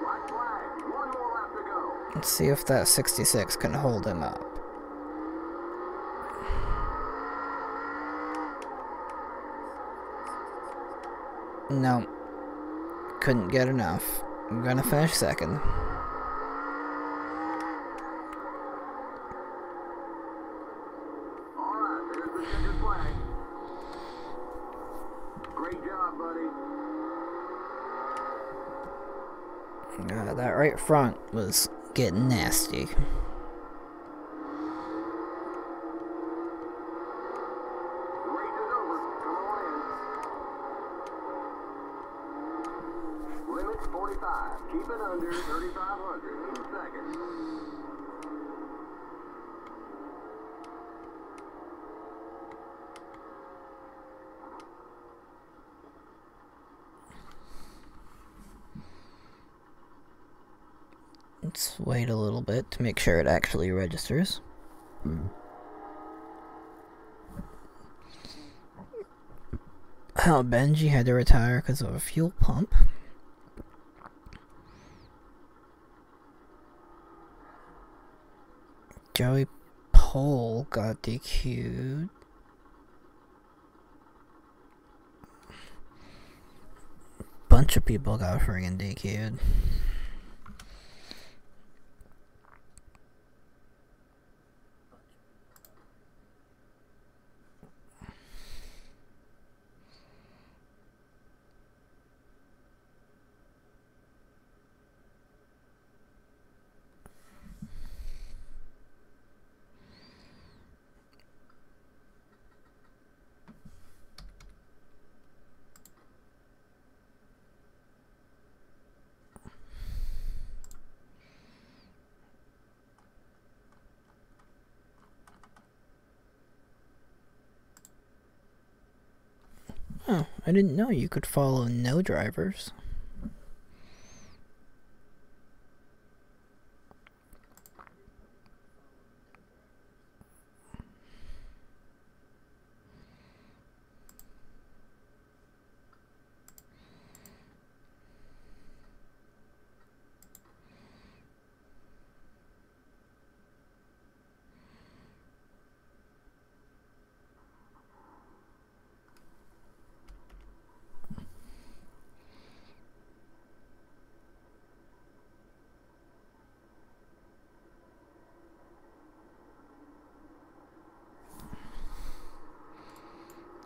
White flag. 1 more lap to go. Let's see if that 66 can hold him up. No, couldn't get enough. I'm gonna finish second. Alright, there's the checkered flag. Great job, buddy. That right front was getting nasty. Race is over. Come on in. Limit 45. Keep it under 3,500 in second. Let's wait a little bit to make sure it actually registers. How Benji had to retire because of a fuel pump. Joey Pole got DQ'd. Bunch of people got friggin' DQ'd. Oh, I didn't know you could follow no drivers.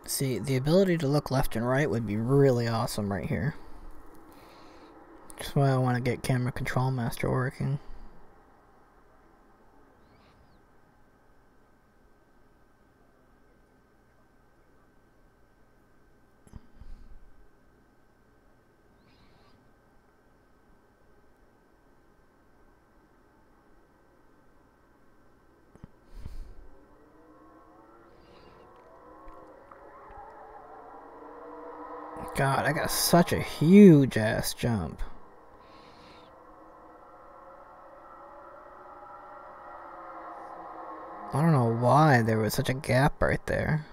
See, the ability to look left and right would be really awesome right here. That's why I want to get Camera Control Master working. God, I got such a huge ass jump. I don't know why there was such a gap right there.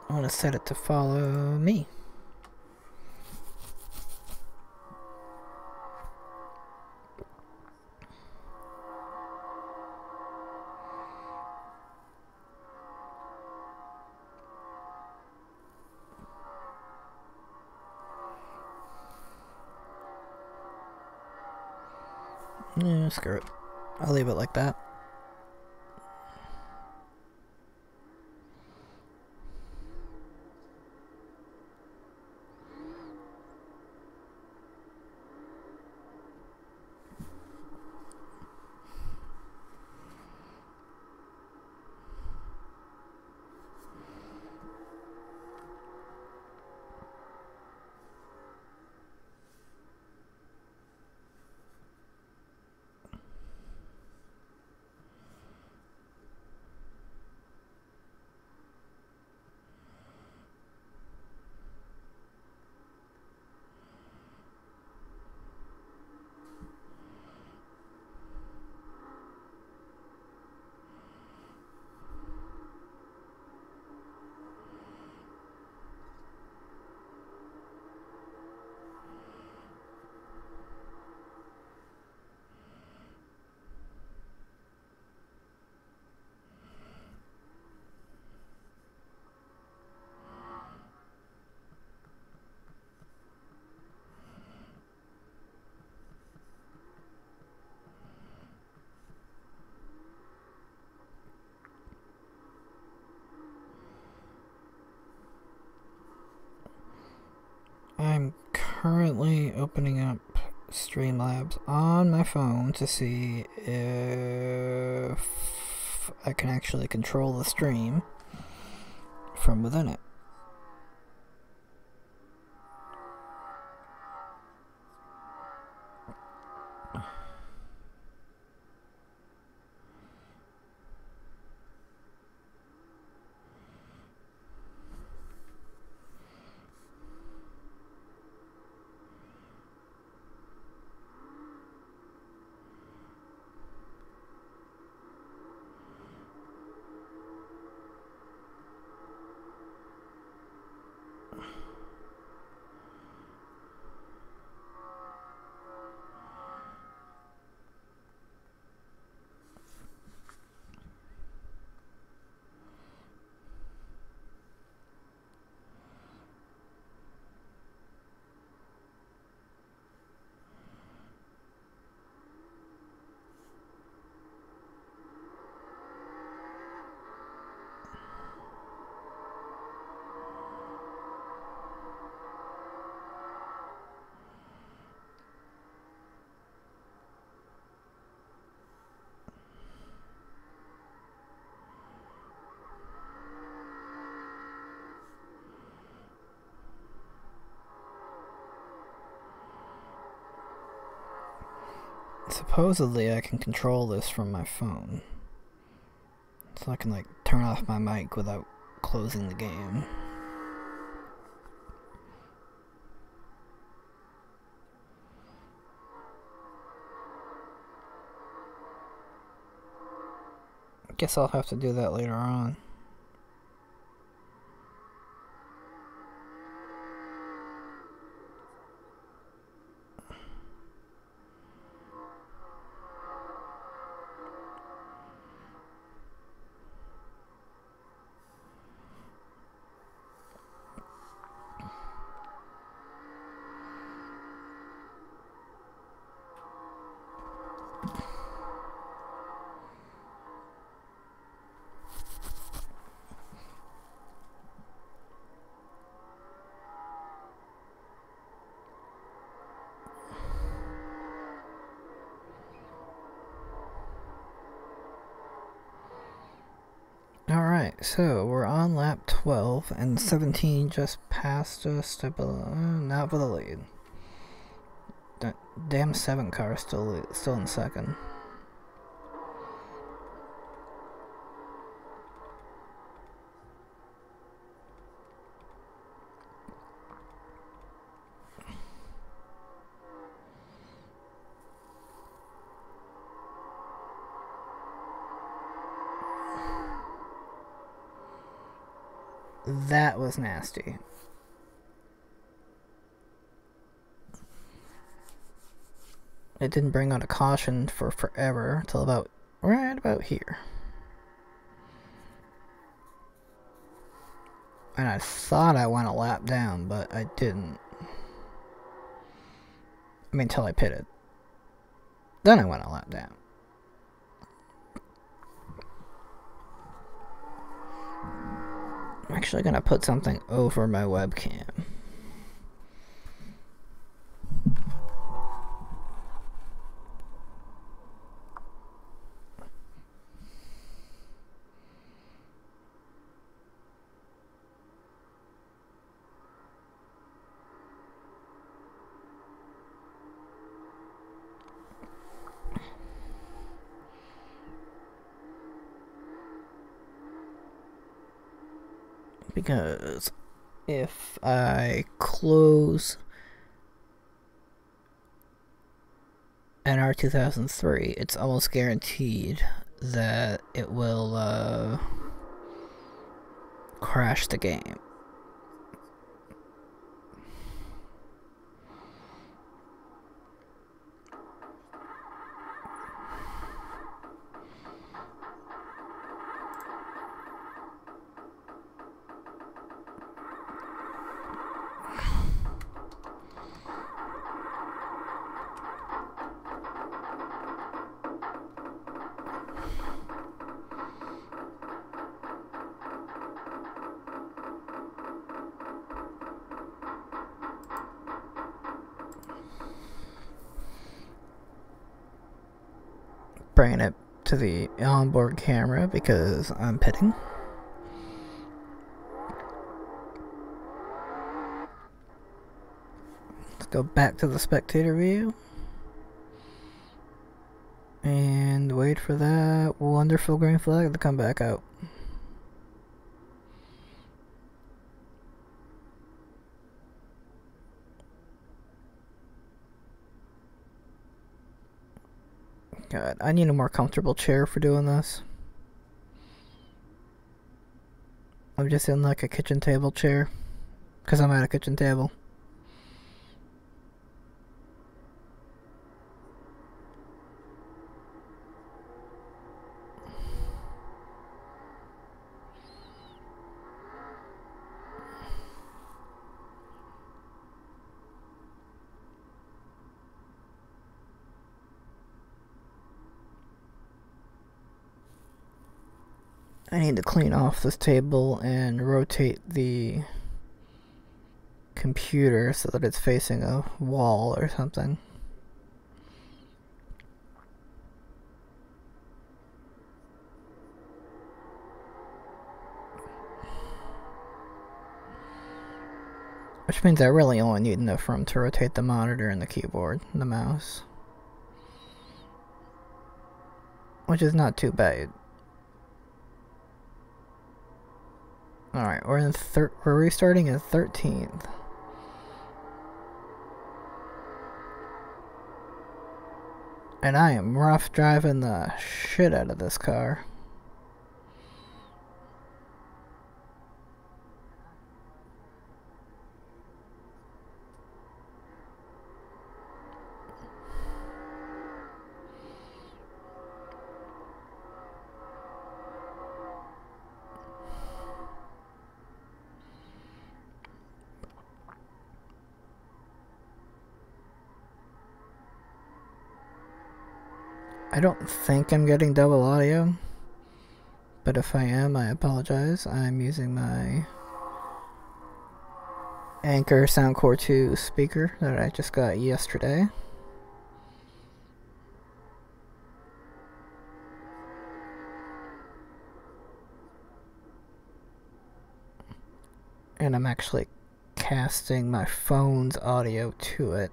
I want to set it to follow me. Yeah, screw it. I'll leave it like that. currently opening up Streamlabs on my phone to see if I can actually control the stream from within it. Supposedly I can control this from my phone. So I can like turn off my mic without closing the game. Guess I'll have to do that later on. Alright, so we're on lap 12 and 17 just passed us, not for the lead. That damn 7 car is still in second. That was nasty. It didn't bring out a caution for forever till about right about here. And I thought I went a lap down, but I didn't. I mean, till I pitted. Then I went a lap down. I'm actually gonna put something over my webcam. Because if I close NR2003, it's almost guaranteed that it will crash the game. bringing it to the onboard camera because I'm pitting. Let's go back to the spectator view and wait for that wonderful green flag to come back out. God, I need a more comfortable chair for doing this. I'm just in like a kitchen table chair because I'm at a kitchen table. I need to clean off this table and rotate the computer so that it's facing a wall or something. Which means I really only need enough room to rotate the monitor and the keyboard and the mouse. Which is not too bad. Alright, we're restarting at 13th. And I am rough driving the shit out of this car. I don't think I'm getting double audio, but if I am, I apologize. I'm using my Anchor Soundcore 2 speaker that I just got yesterday. And I'm actually casting my phone's audio to it.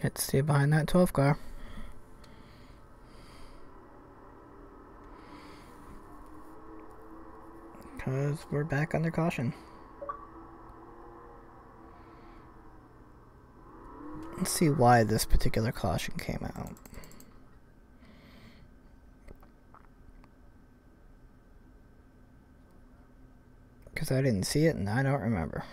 Let's stay behind that 12 car. Because we're back under caution. Let's see why this particular caution came out. Because I didn't see it and I don't remember.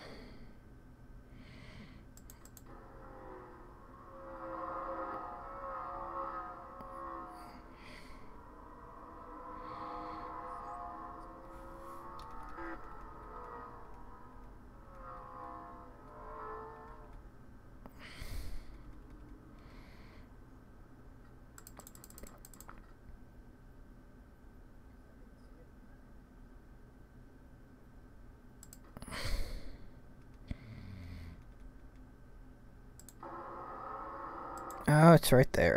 Oh, it's right there,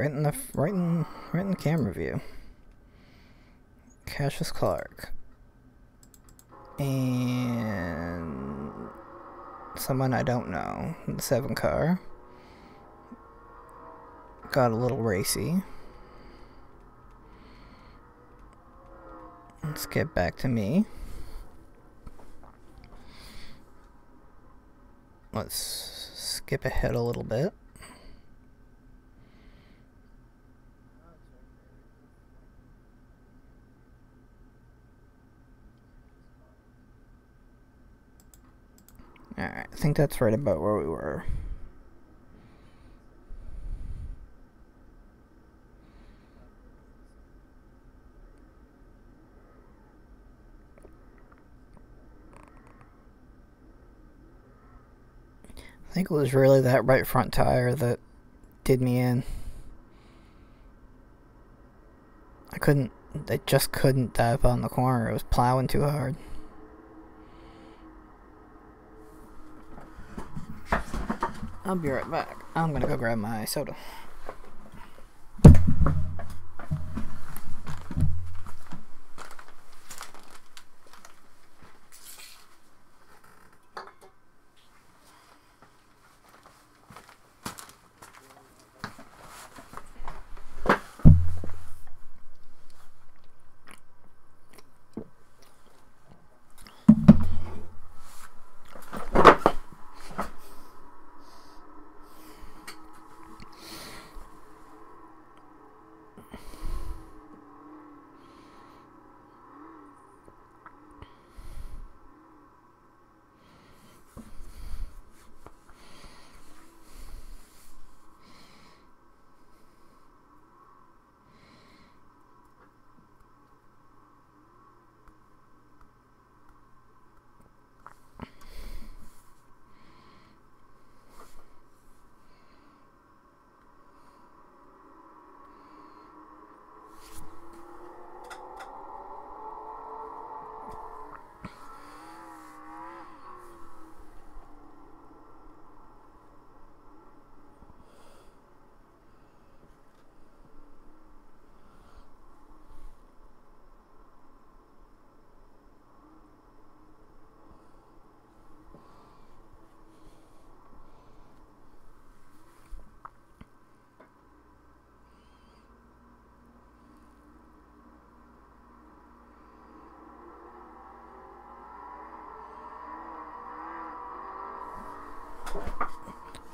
right in the camera view. Cassius Clark. And someone I don't know. The 7 car. Got a little racy. Let's get back to me. Let's skip ahead a little bit. Alright, I think that's right about where we were. think it was really that right front tire that did me in. I just couldn't dive on the corner. It was plowing too hard. I'll be right back. I'm gonna go grab my soda.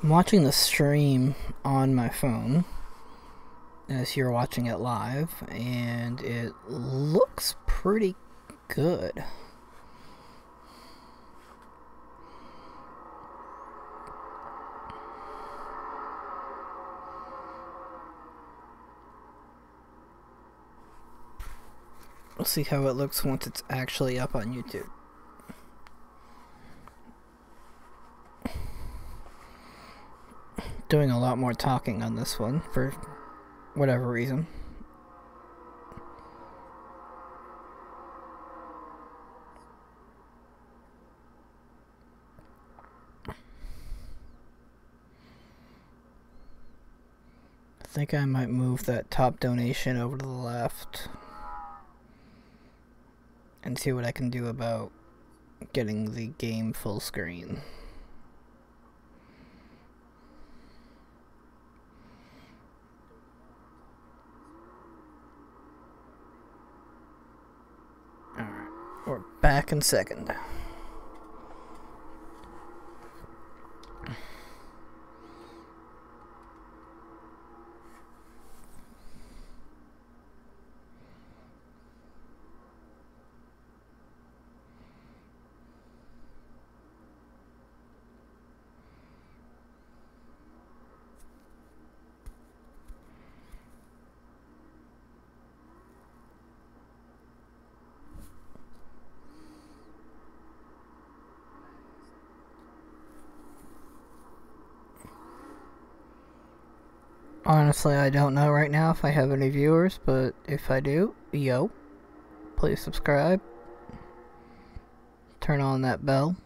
I'm watching the stream on my phone as you're watching it live, and it looks pretty good. We'll see how it looks once it's actually up on YouTube. Doing a lot more talking on this one for whatever reason. I think I might move that top donation over to the left and see what I can do about getting the game full screen. Alright, we're back in second. Honestly, I don't know right now if I have any viewers, but if I do, yo, please subscribe. Turn on that bell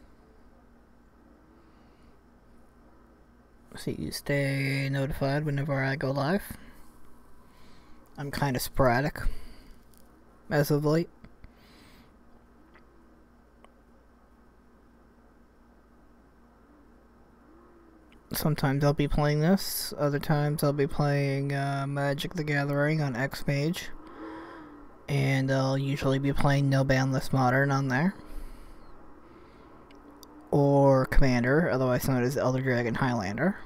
so you stay notified whenever I go live. I'm kind of sporadic as of late. Sometimes I'll be playing this, other times I'll be playing Magic the Gathering on Xmage, and I'll usually be playing No Ban List Modern on there, or Commander, otherwise known as Elder Dragon Highlander.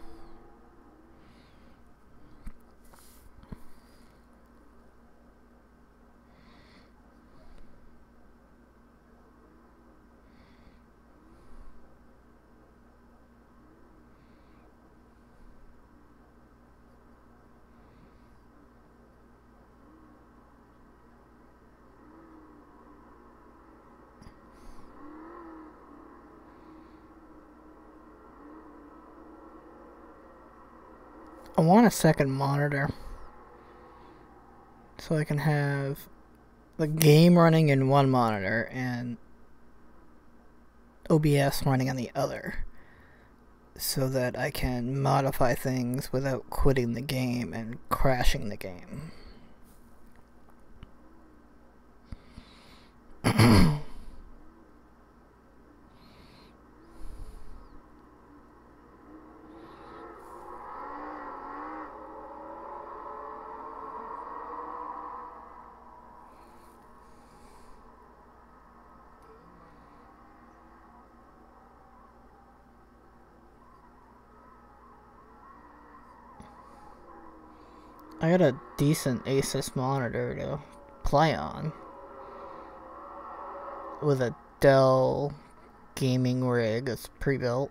I want a second monitor so I can have the game running in one monitor and OBS running on the other, so that I can modify things without quitting the game and crashing the game. I got a decent Asus monitor to play on with a Dell gaming rig. It's pre-built.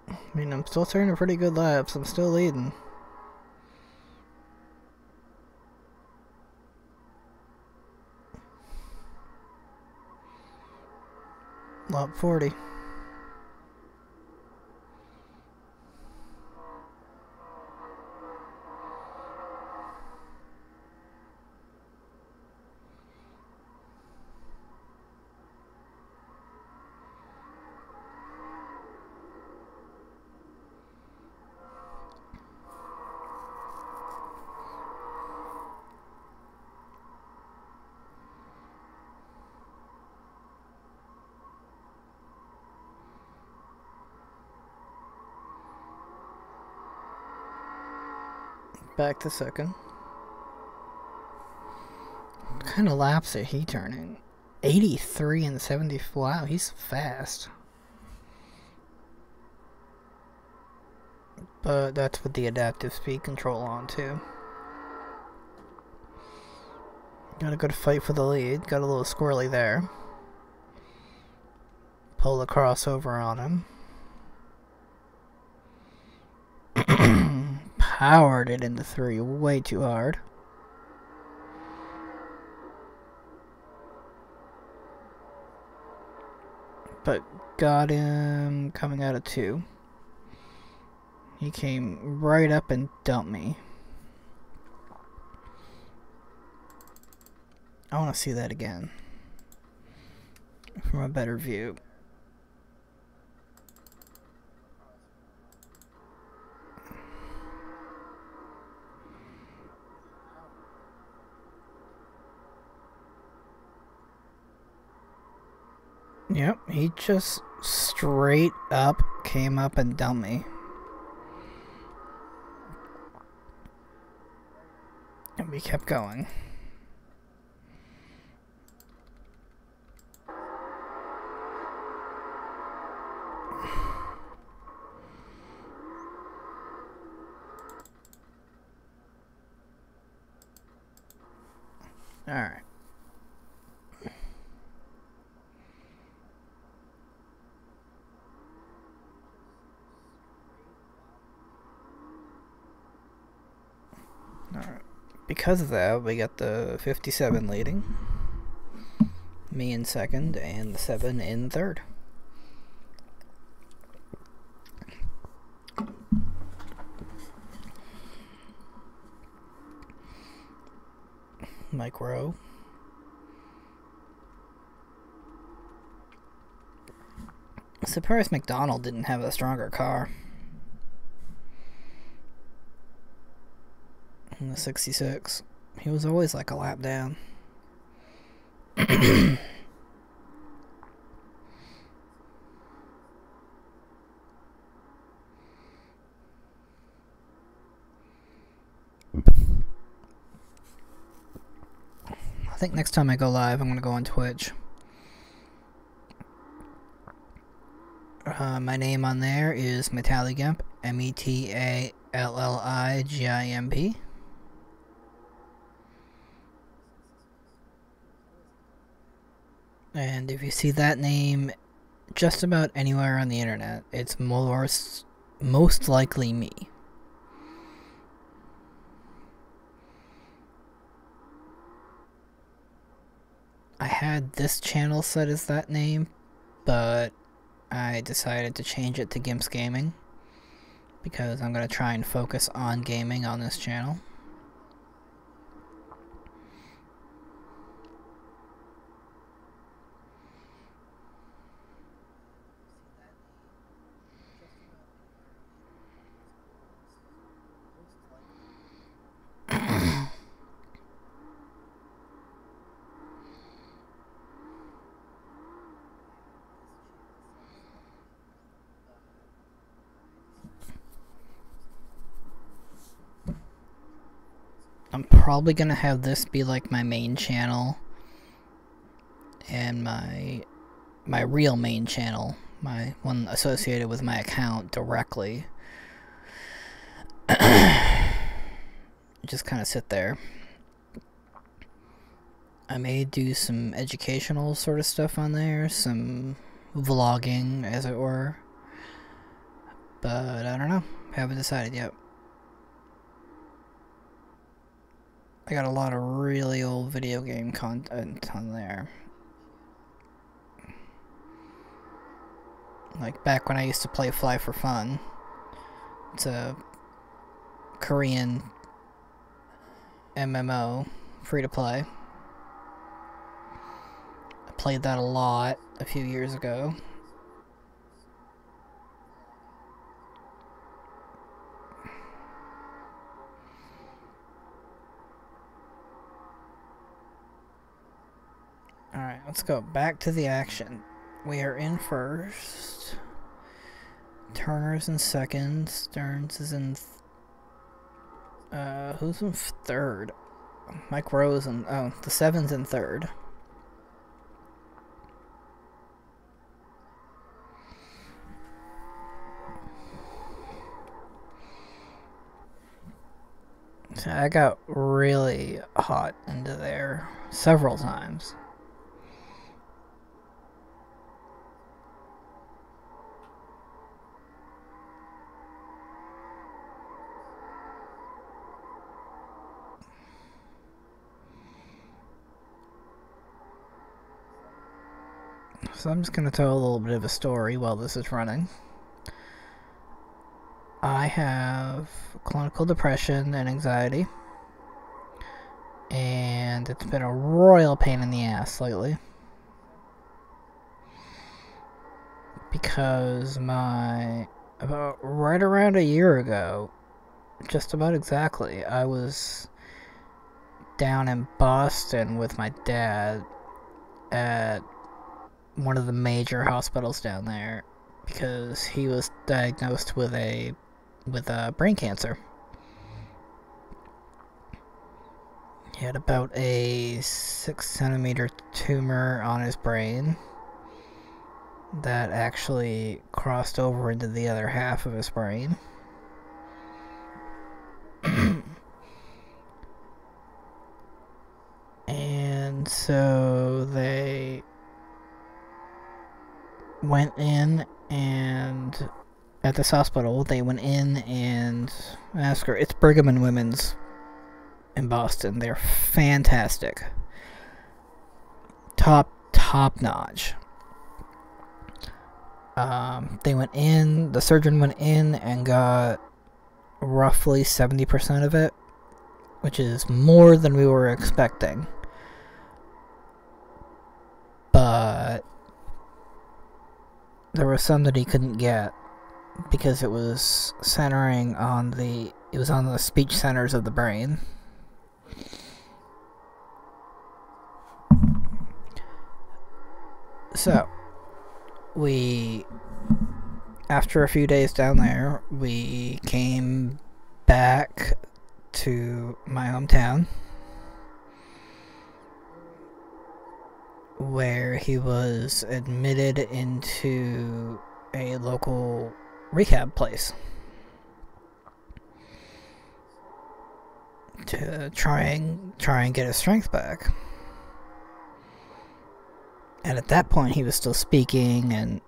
I mean, I'm still turning pretty good laps. I'm still leading. Lap 40. Back to second. What kind of laps are he turning? 83 and 70. Wow, he's fast. But that's with the adaptive speed control on too. Got a good fight for the lead. Got a little squirrely there. Pull the crossover on him. Powered it into 3 way too hard. But got him coming out of 2. He came right up and dumped me. I want to see that again from a better view. Yep, he just straight up came up and dumped me. And we kept going. All right. Alright. Because of that, we got the 57 leading, me in second, and the 7 in third. Mike Rowe. Surprised McDonald didn't have a stronger car. In the 66. He was always like a lap down. I think next time I go live, I'm going to go on Twitch. My name on there is Metalligimp, METALLIGIMP. And if you see that name just about anywhere on the internet, it's most likely me. I had this channel set as that name, but I decided to change it to Gimps Gaming because I'm going to try and focus on gaming on this channel. I'm probably gonna have this be like my main channel and my real main channel, my one associated with my account directly. Just kind of sit there. I may do some educational sort of stuff on there, some vlogging as it were, but I don't know, haven't decided yet. I got a lot of really old video game content on there. Like back when I used to play Fly for Fun. It's a Korean MMO, free to play. I played that a lot a few years ago. Alright, let's go back to the action. We are in first. Turner's in second. Stearns is in... who's in third? Mike Rose in... oh, the 7's in third. So I got really hot into there several times. So I'm just going to tell a little bit of a story while this is running. I have clinical depression and anxiety, and it's been a royal pain in the ass lately. Because about right around a year ago, just about exactly, I was down in Boston with my dad at one of the major hospitals down there because he was diagnosed with brain cancer. He had about a 6-centimeter tumor on his brain that actually crossed over into the other half of his brain. And so they went in, and at this hospital they went in and asked her. It's Brigham and Women's in Boston. They're fantastic, top notch. They went in, the surgeon went in and got roughly 70% of it, which is more than we were expecting. But there was some that he couldn't get because it was centering on the speech centers of the brain. So after a few days down there, we came back to my hometown, where he was admitted into a local rehab place to try and get his strength back. And at that point he was still speaking and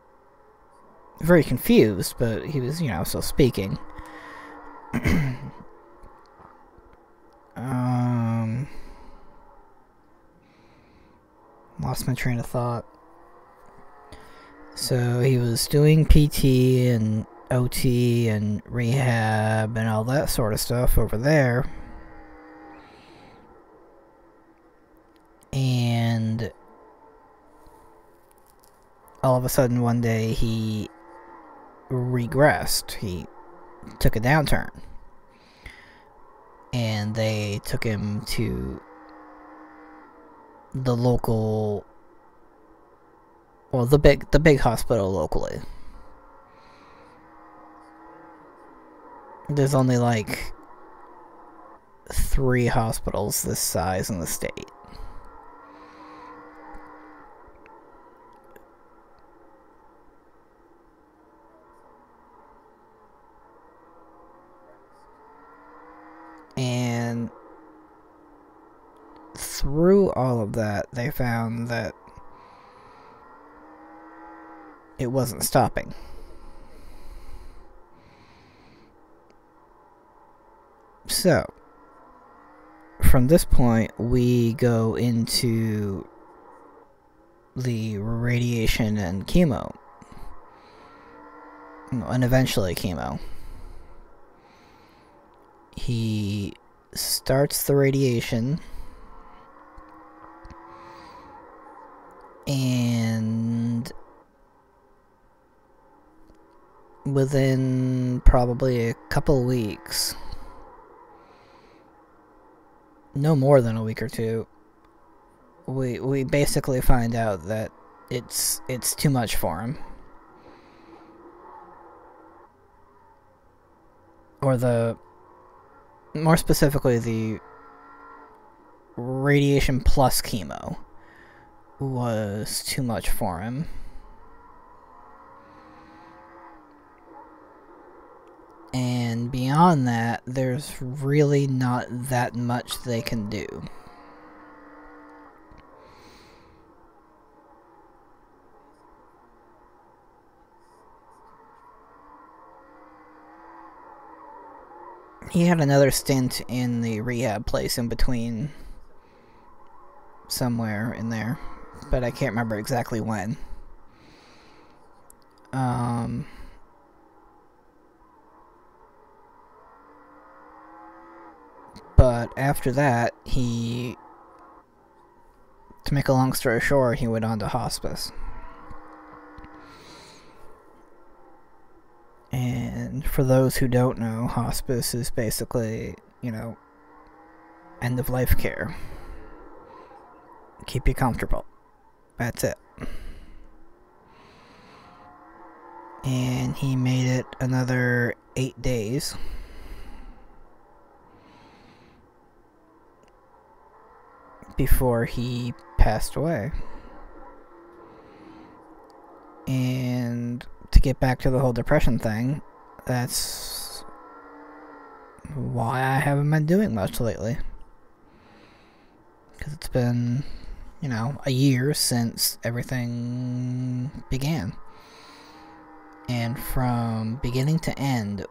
very confused, but he was, still speaking. lost my train of thought. So he was doing PT and OT and rehab and all that sort of stuff over there. And all of a sudden one day he regressed. He took a downturn. And they took him to the local, well, the big hospital locally. There's only like 3 hospitals this size in the state. And through all of that, they found that it wasn't stopping. So, from this point, we go into the radiation and chemo. And eventually chemo. He starts the radiation, and within probably a couple weeks, no more than a week or two, we basically find out that it's too much for him. Or more specifically, the radiation plus chemo was too much for him. And beyond that, there's really not that much they can do. He had another stint in the rehab place in between, somewhere in there, but I can't remember exactly when. But after that, to make a long story short, he went on to hospice. And for those who don't know, hospice is basically, end of life care. Keep you comfortable. That's it. And he made it another 8 days. Before he passed away. And to get back to the whole depression thing, that's why I haven't been doing much lately. Because it's been, a year since everything began. And from beginning to end,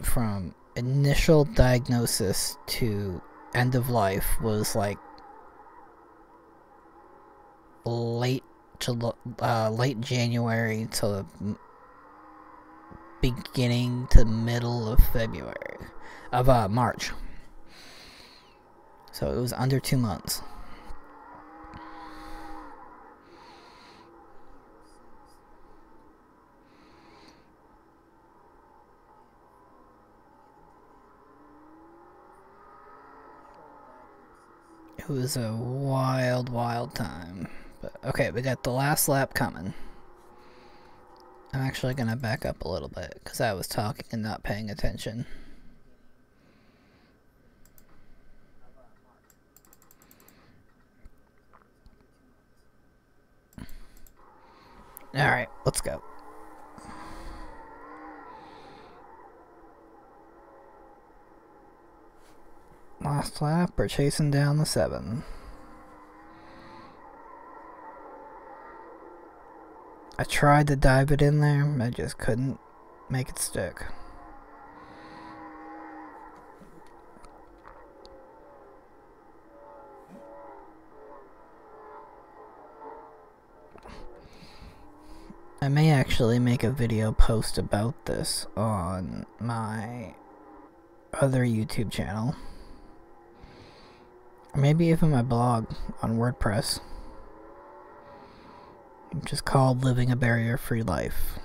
from initial diagnosis to end of life was like late January to beginning to middle of March. So it was under 2 months. It was a wild, wild time. But okay, we got the last lap coming. I'm actually gonna back up a little bit because I was talking and not paying attention. Alright, let's go. Last lap, we're chasing down the 7. I tried to dive it in there, I just couldn't make it stick. I may actually make a video post about this on my other YouTube channel. Or maybe even my blog on WordPress. Which is called Living a Barrier-Free Life.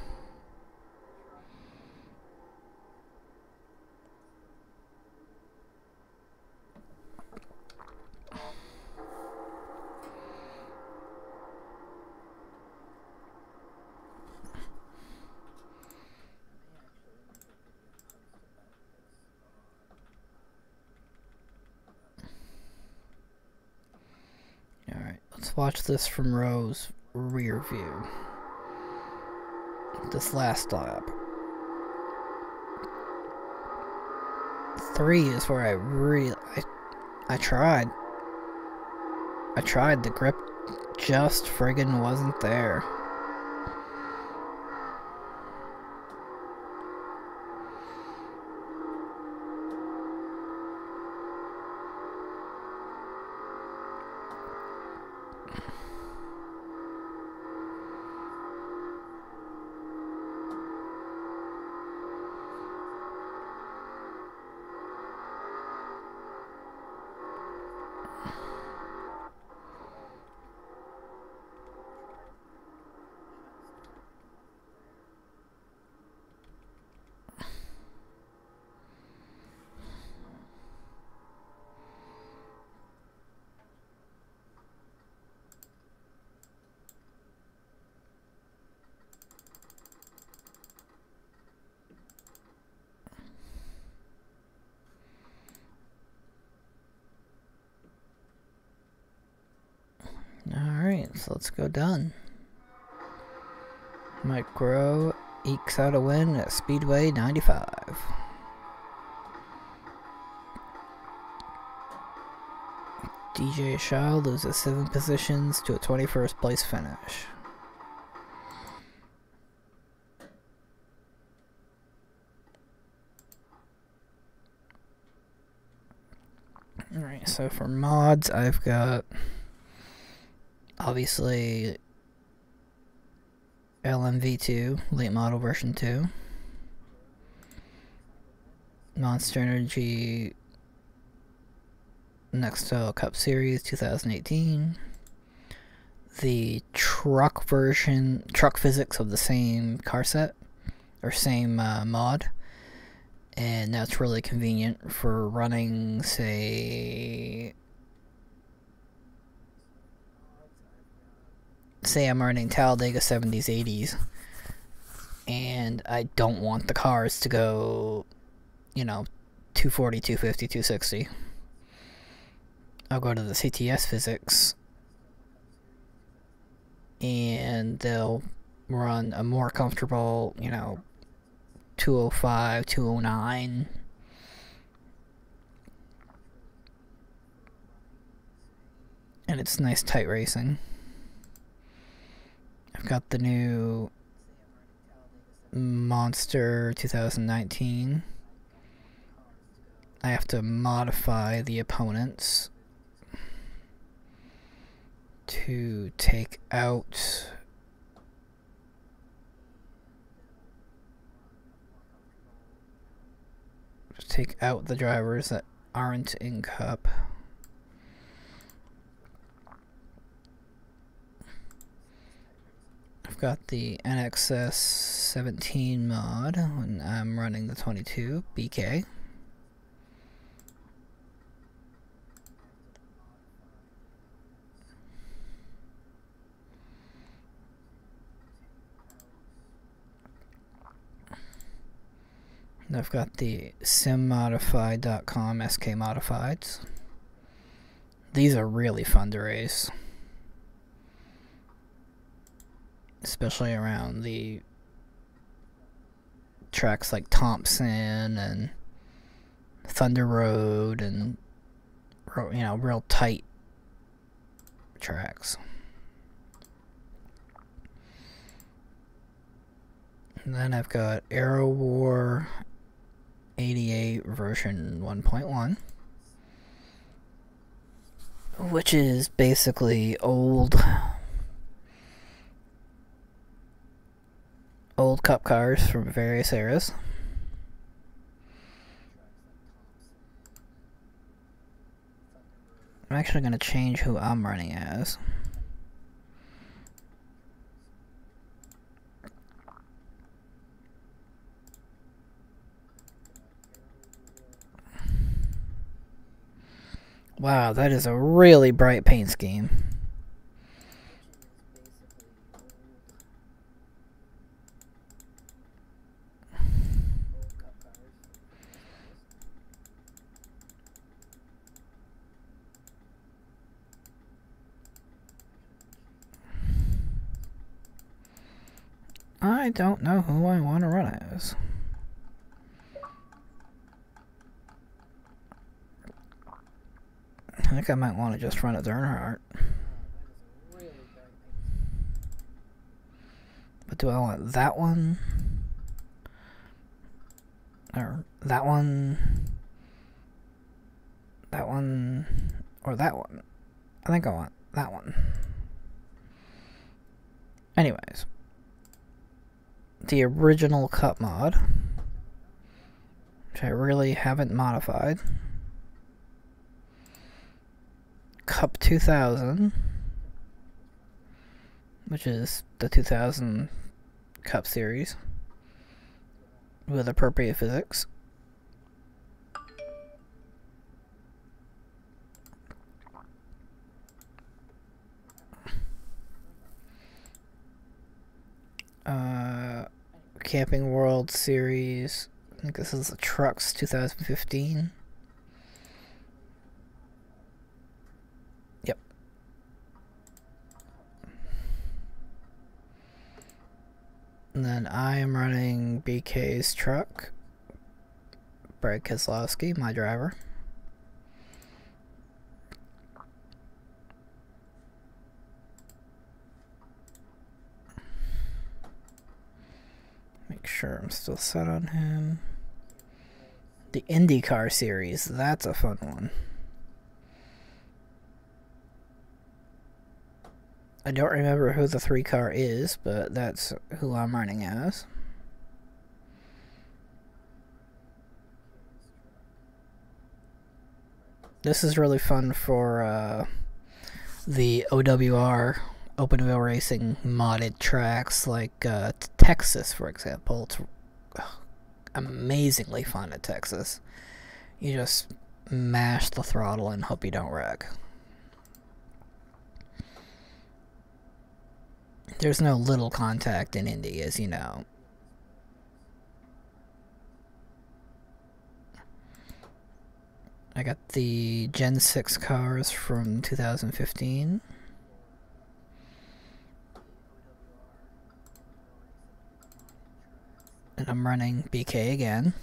Alright, let's watch this from Ro's rear view. This last lap. 3 is where I tried. The grip just friggin' wasn't there. Alright, so let's go done. Micro ekes out a win at Speedway 95. DJ Shaw loses 7 positions to a 21st place finish. Alright, so for mods, I've got obviously LMV2, late model version 2. Monster Energy Nextel Cup Series 2018. The truck version, truck physics of the same car set, or same mod. And that's really convenient for running, say I'm running Talladega 70s, 80s, and I don't want the cars to go, 240, 250, 260. I'll go to the CTS physics, and they'll run a more comfortable, 205, 209. And it's nice tight racing. I've got the new Monster 2019. I have to modify the opponents to take out the drivers that aren't in Cup. I've got the NXS 17 mod when I'm running the 22 BK. And I've got the simmodified.com SK modifieds. These are really fun to race, especially around the tracks like Thompson and Thunder Road and, real tight tracks. And then I've got Aero War 88 version 1.1, which is basically old old cup cars from various eras. I'm actually going to change who I'm running as. Wow, that is a really bright paint scheme. I don't know who I want to run as. I think I might want to just run as Earnhardt. But do I want that one? Or that one? That one? Or that one? I think I want that one. Anyways. The original Cup mod, which I really haven't modified. Cup 2000, which is the 2000 Cup series with appropriate physics. Camping World Series. I think this is the Trucks 2015. Yep. And then I am running BK's truck. Brad Keselowski, my driver. Make sure I'm still set on him. The IndyCar series, that's a fun one. I don't remember who the 3 car is, but that's who I'm running as. This is really fun for the OWR open wheel racing modded tracks like Texas, for example. It's amazingly fun at Texas. You just mash the throttle and hope you don't wreck. There's no little contact in Indy, as you know. I got the Gen 6 cars from 2015. And I'm running BK again.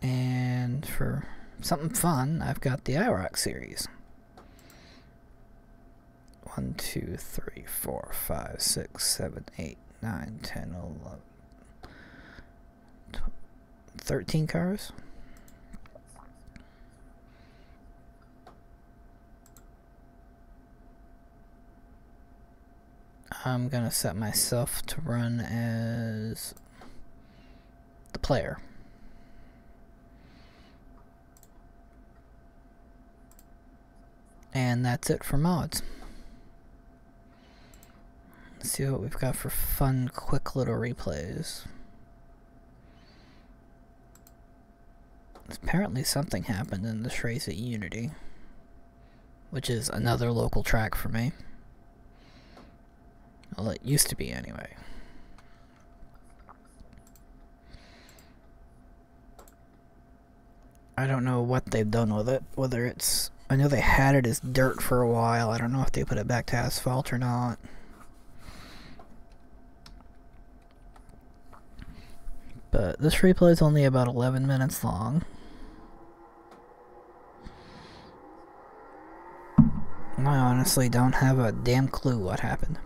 And for something fun, I've got the IROC series. 1, 2, 3, 4, 5, 6, 7, 8, 9, 10, 11, 13 cars. I'm gonna set myself to run as the player. And that's it for mods. Let's see what we've got for fun, quick little replays. Apparently something happened in this race at Unity, which is another local track for me. Well, it used to be anyway. I don't know what they've done with it, whether it's... I know they had it as dirt for a while. I don't know if they put it back to asphalt or not. But this replay is only about 11 minutes long. I honestly don't have a damn clue what happened.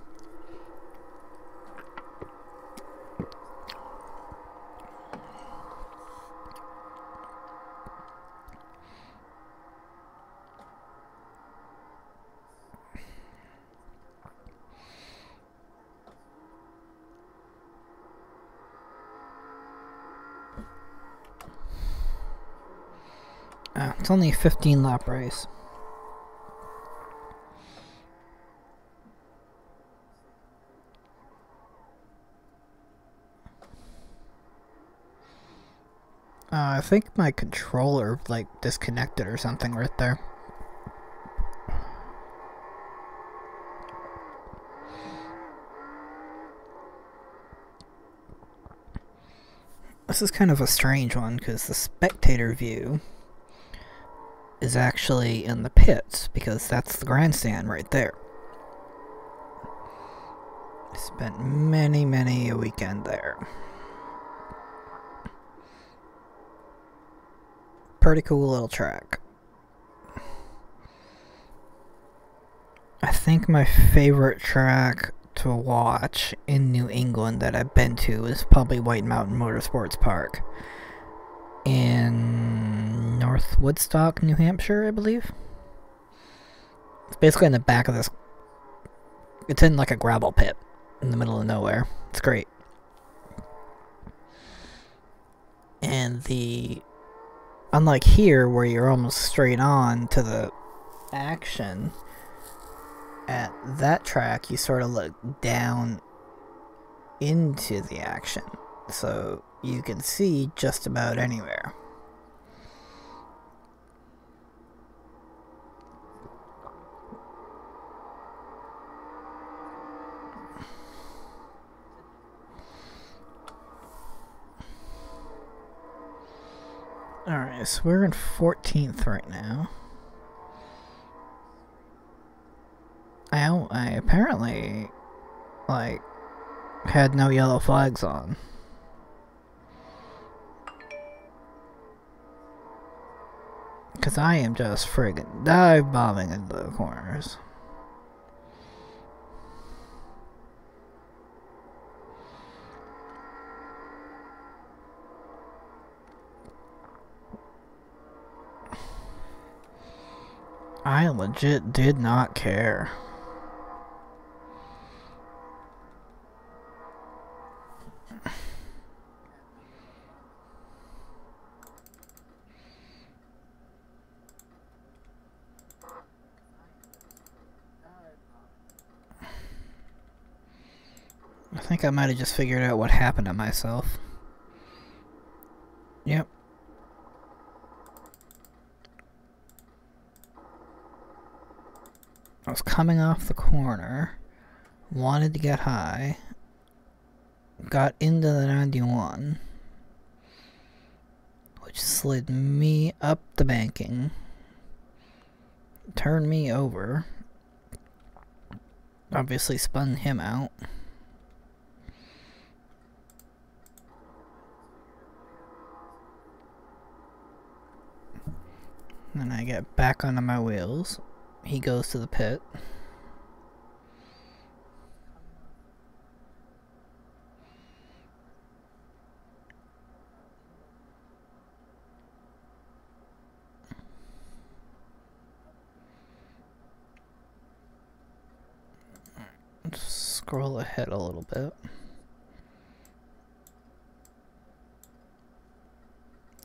It's only a 15 lap race. I think my controller, like, disconnected or something right there. This is kind of a strange one, because the spectator view is actually in the pits, because that's the grandstand right there. I spent many a weekend there. Pretty cool little track. I think my favorite track to watch in New England that I've been to is probably White Mountain Motorsports Park in North Woodstock, New Hampshire, I believe. It's basically in the back of this. It's in like a gravel pit in the middle of nowhere. It's great. And unlike here where you're almost straight on to the action, at that track you sort of look down into the action, so you can see just about anywhere. Alright, so we're in 14th right now. I apparently, like, had no yellow flags on. Because I am just friggin' dive bombing into the corners. I legit did not care. I think I might have just figured out what happened to myself. Yep. I was coming off the corner, wanted to get high, got into the 91, which slid me up the banking, turned me over, obviously spun him out. Then I get back onto my wheels. He goes to the pit. Scroll ahead a little bit.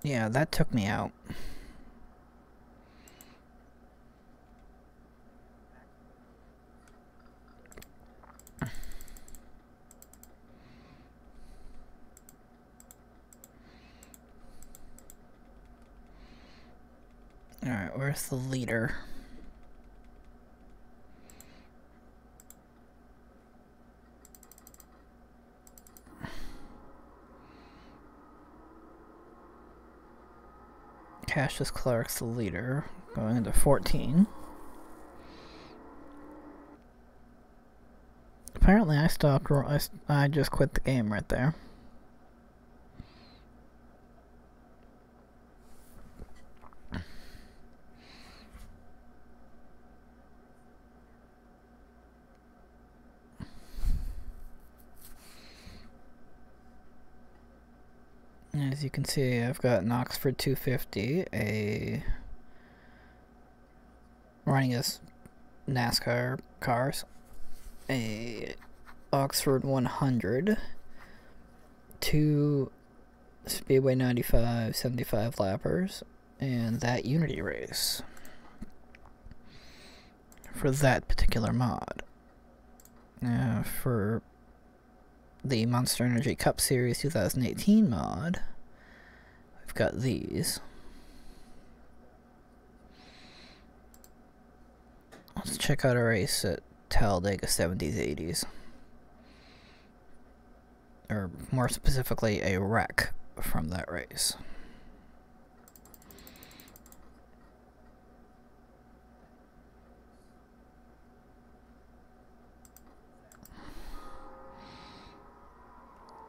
Yeah, that took me out. Alright, where's the leader? Cassius Clark's the leader, going into 14. Apparently I stopped, I just quit the game right there. As you can see, I've got an Oxford 250, running as NASCAR cars, a Oxford 100, 2 Speedway 95 75 lappers, and that Unity race for that particular mod. For the Monster Energy Cup Series 2018 mod, we've got these. Let's check out a race at Talladega 70s 80s. Or more specifically, a wreck from that race.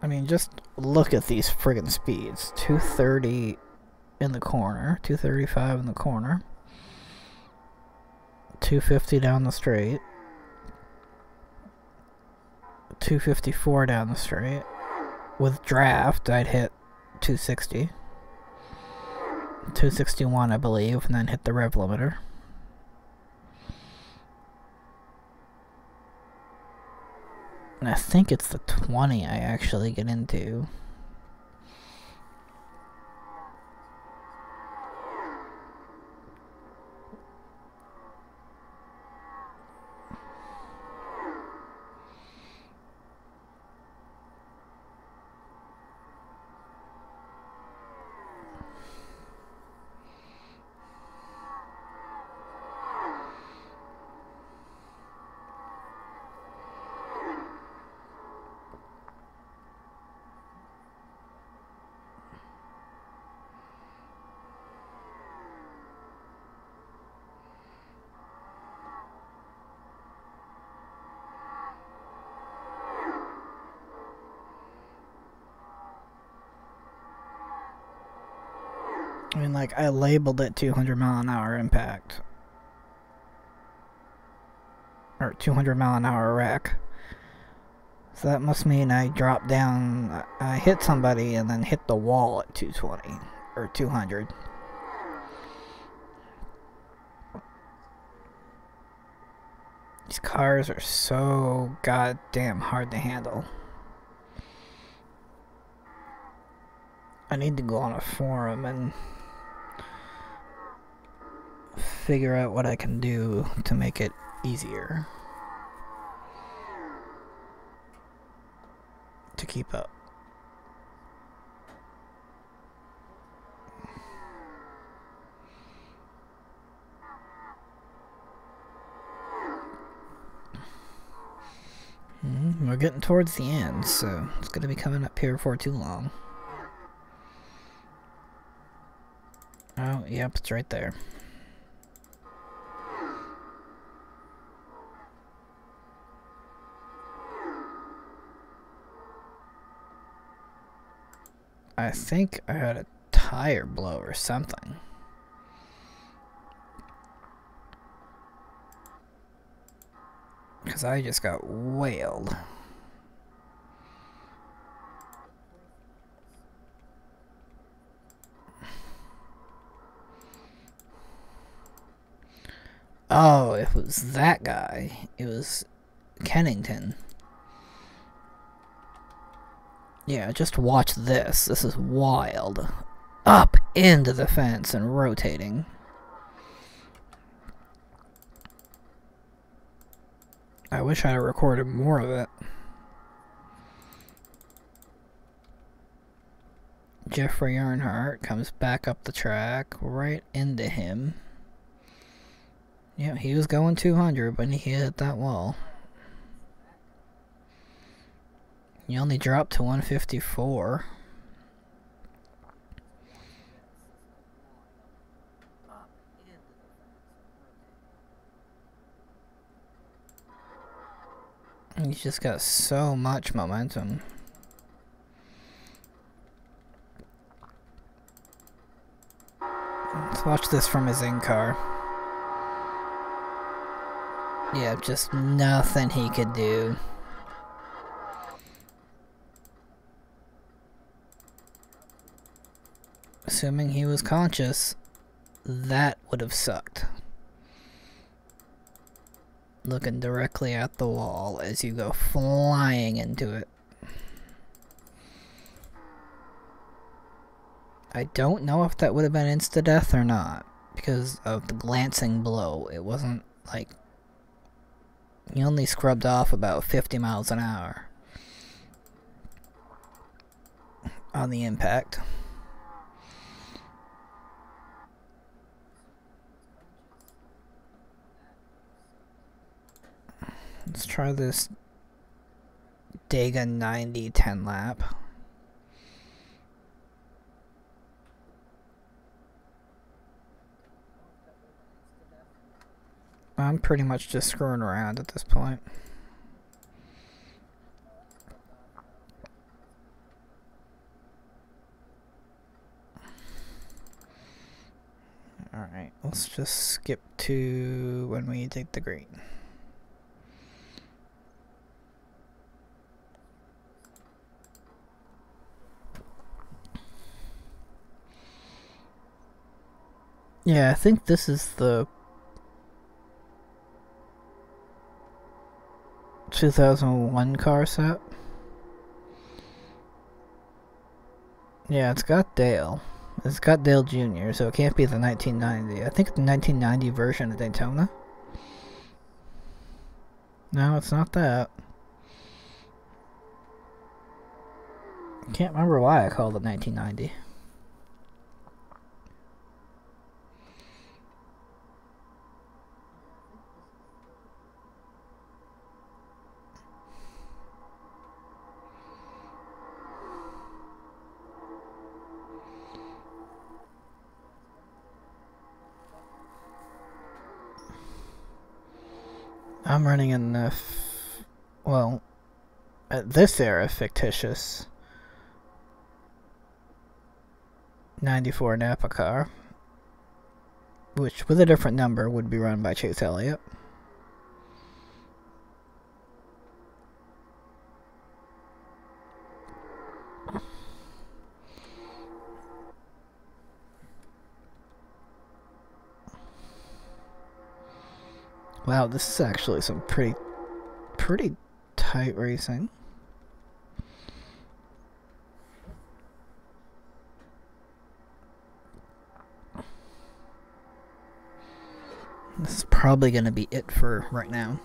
I mean, just look at these friggin' speeds. 230 in the corner, 235 in the corner, 250 down the straight, 254 down the straight. With draft, I'd hit 260. 261, I believe, and then hit the rev limiter. And I think it's the 20 I actually get into. I mean, like, I labeled it 200 mile an hour impact. Or 200 mile an hour wreck. So that must mean I dropped down, I hit somebody and then hit the wall at 220. Or 200. These cars are so goddamn hard to handle. I need to go on a forum and figure out what I can do to make it easier to keep up. We're getting towards the end, so it's going to be coming up here before too long. Oh, yep, it's right there. I think I had a tire blow or something. Because I just got whaled. Oh, it was that guy. It was Kennington. Yeah, just watch this. This is wild. Up into the fence and rotating. I wish I'd recorded more of it. Jeffrey Earnhardt comes back up the track, right into him. Yeah, he was going 200 when he hit that wall. He only dropped to 154. He's just got so much momentum. Let's watch this from his in-car. Yeah, just nothing he could do. Assuming he was conscious, that would have sucked. Looking directly at the wall as you go flying into it. I don't know if that would have been insta-death or not, because of the glancing blow. It wasn't like... He only scrubbed off about 50 miles an hour on the impact. Let's try this Dega 90 10 lap. I'm pretty much just screwing around at this point. Alright, let's just skip to when we take the green. Yeah, I think this is the 2001 car set. Yeah, it's got Dale. It's got Dale Jr., so it can't be the 1990. I think it's the 1990 version of Daytona. No, it's not that. I can't remember why I called it 1990. I'm running in the, well, at this era, fictitious 94 Napa car, which with a different number would be run by Chase Elliott. Wow, this is actually some pretty tight racing. This is probably going to be it for right now.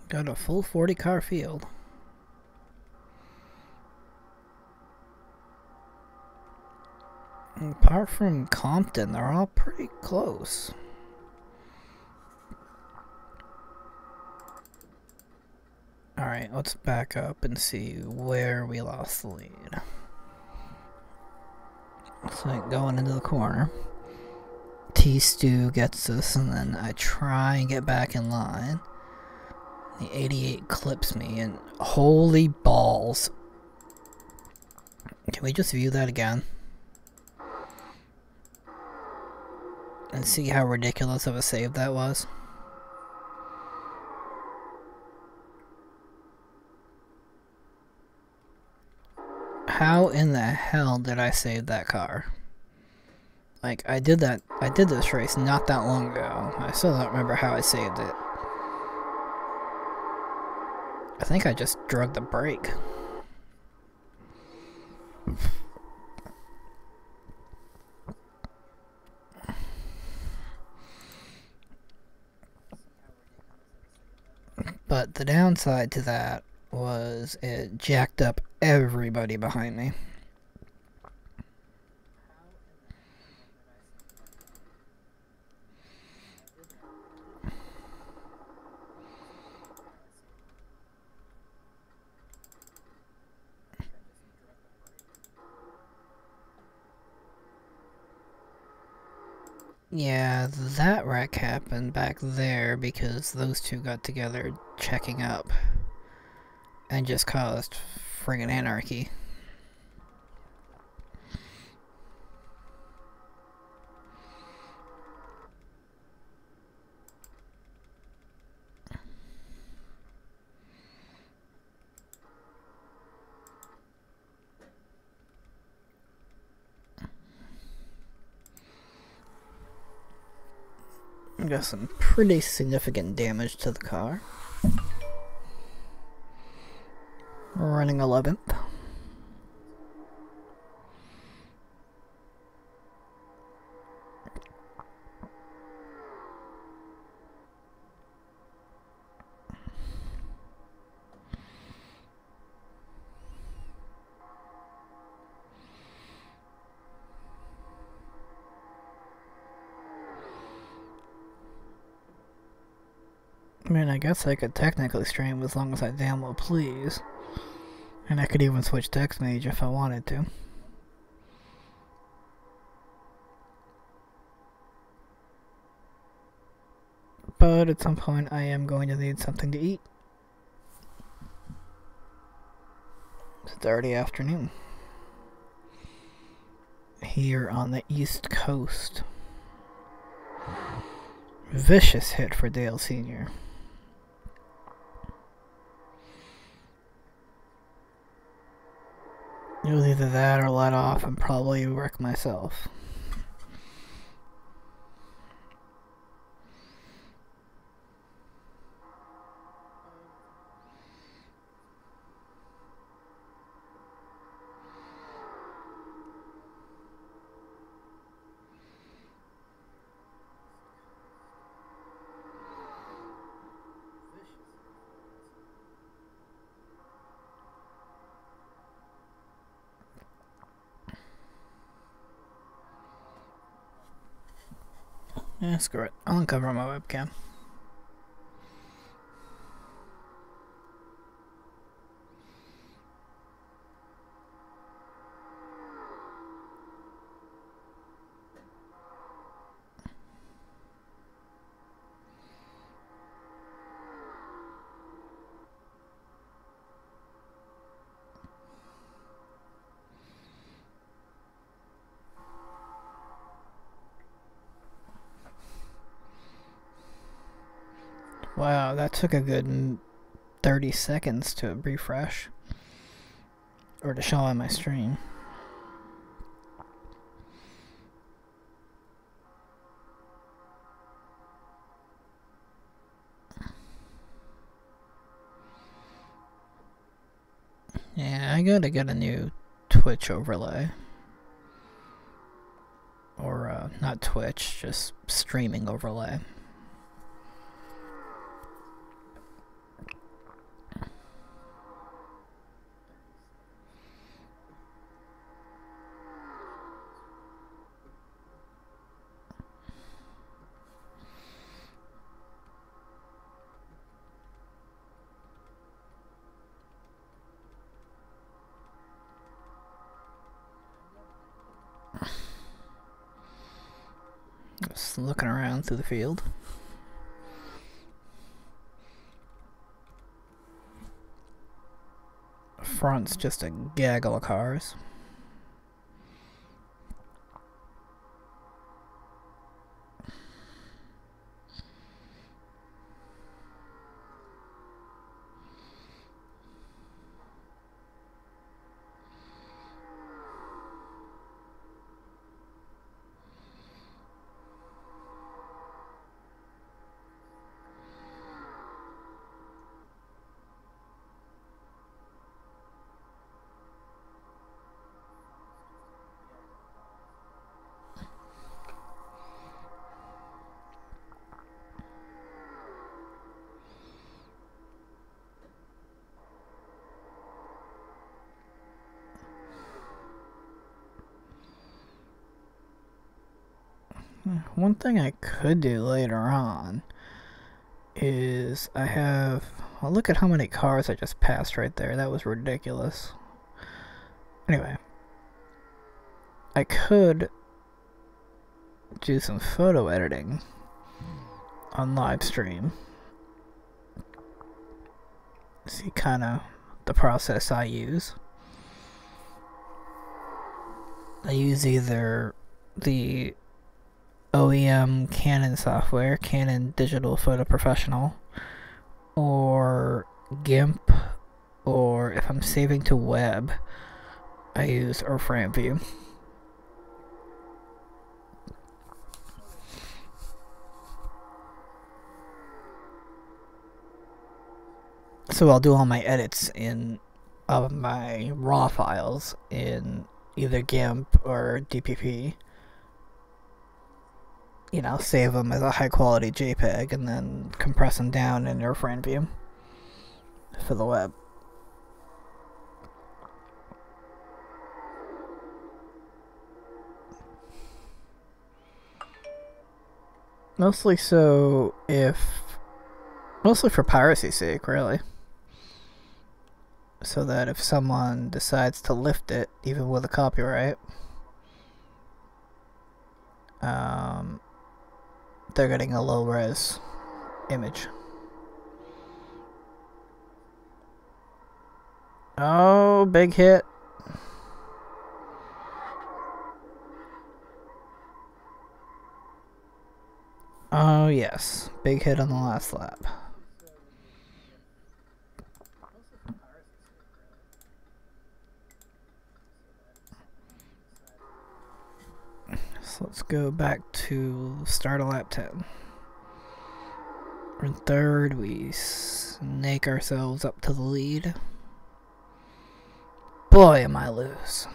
Got a full 40 car field. Apart from Compton, they're all pretty close. Alright, let's back up and see where we lost the lead. It's like going into the corner. T-Stu gets us, and then I try and get back in line. The 88 clips me, and holy balls. Can we just view that again? And see how ridiculous of a save that was? How in the hell did I save that car? Like, I did this race not that long ago. I still don't remember how I saved it. I think I just drug the brake. But the downside to that was it jacked up everybody behind me. Yeah, that wreck happened back there because those two got together checking up and just caused friggin' anarchy. Got some pretty significant damage to the car. Running 11th. I mean, I guess I could technically stream as long as I damn well please. And I could even switch text mage if I wanted to. But at some point I am going to need something to eat. It's already afternoon. Here on the East Coast. Vicious hit for Dale Sr. It was either that or let off and probably wreck myself. Yeah, screw it. I'll uncover my webcam. Wow, that took a good 30 seconds to refresh. Or to show on my stream. Yeah, I gotta get a new Twitch overlay. Or, not Twitch, just streaming overlay. Just looking around through the field. Front's just a gaggle of cars. One thing I could do later on is well, look at how many cars I just passed right there. That was ridiculous. Anyway, I could do some photo editing on live stream. See kind of the process I use. I use either the OEM Canon software, Canon Digital Photo Professional, or GIMP, or if I'm saving to web, I use frame view. So I'll do all my edits of my raw files in either GIMP or DPP. You know, save them as a high quality JPEG and then compress them down in frame view for the web. Mostly for piracy's sake, really. So that if someone decides to lift it, even with a copyright, they're getting a low-res image. Oh, big hit. Oh, yes. Big hit on the last lap. So let's go back to start of lap 10. We're in third. We snake ourselves up to the lead. Boy, am I loose.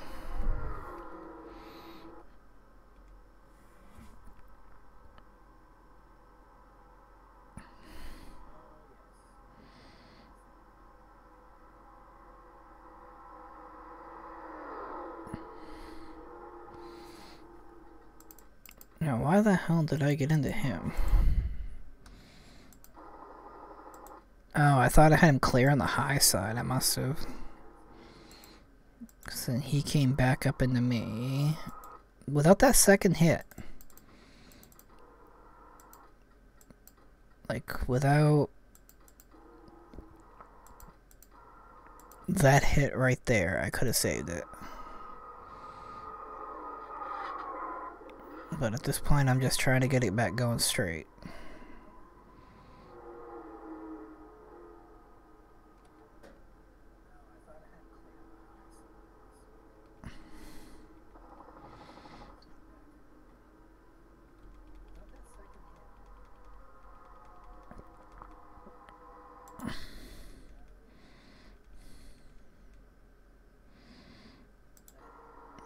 Now, why the hell did I get into him? Oh, I thought I had him clear on the high side. I must have. Because then he came back up into me without that second hit. Like, without that hit right there, I could have saved it. But at this point, I'm just trying to get it back going straight.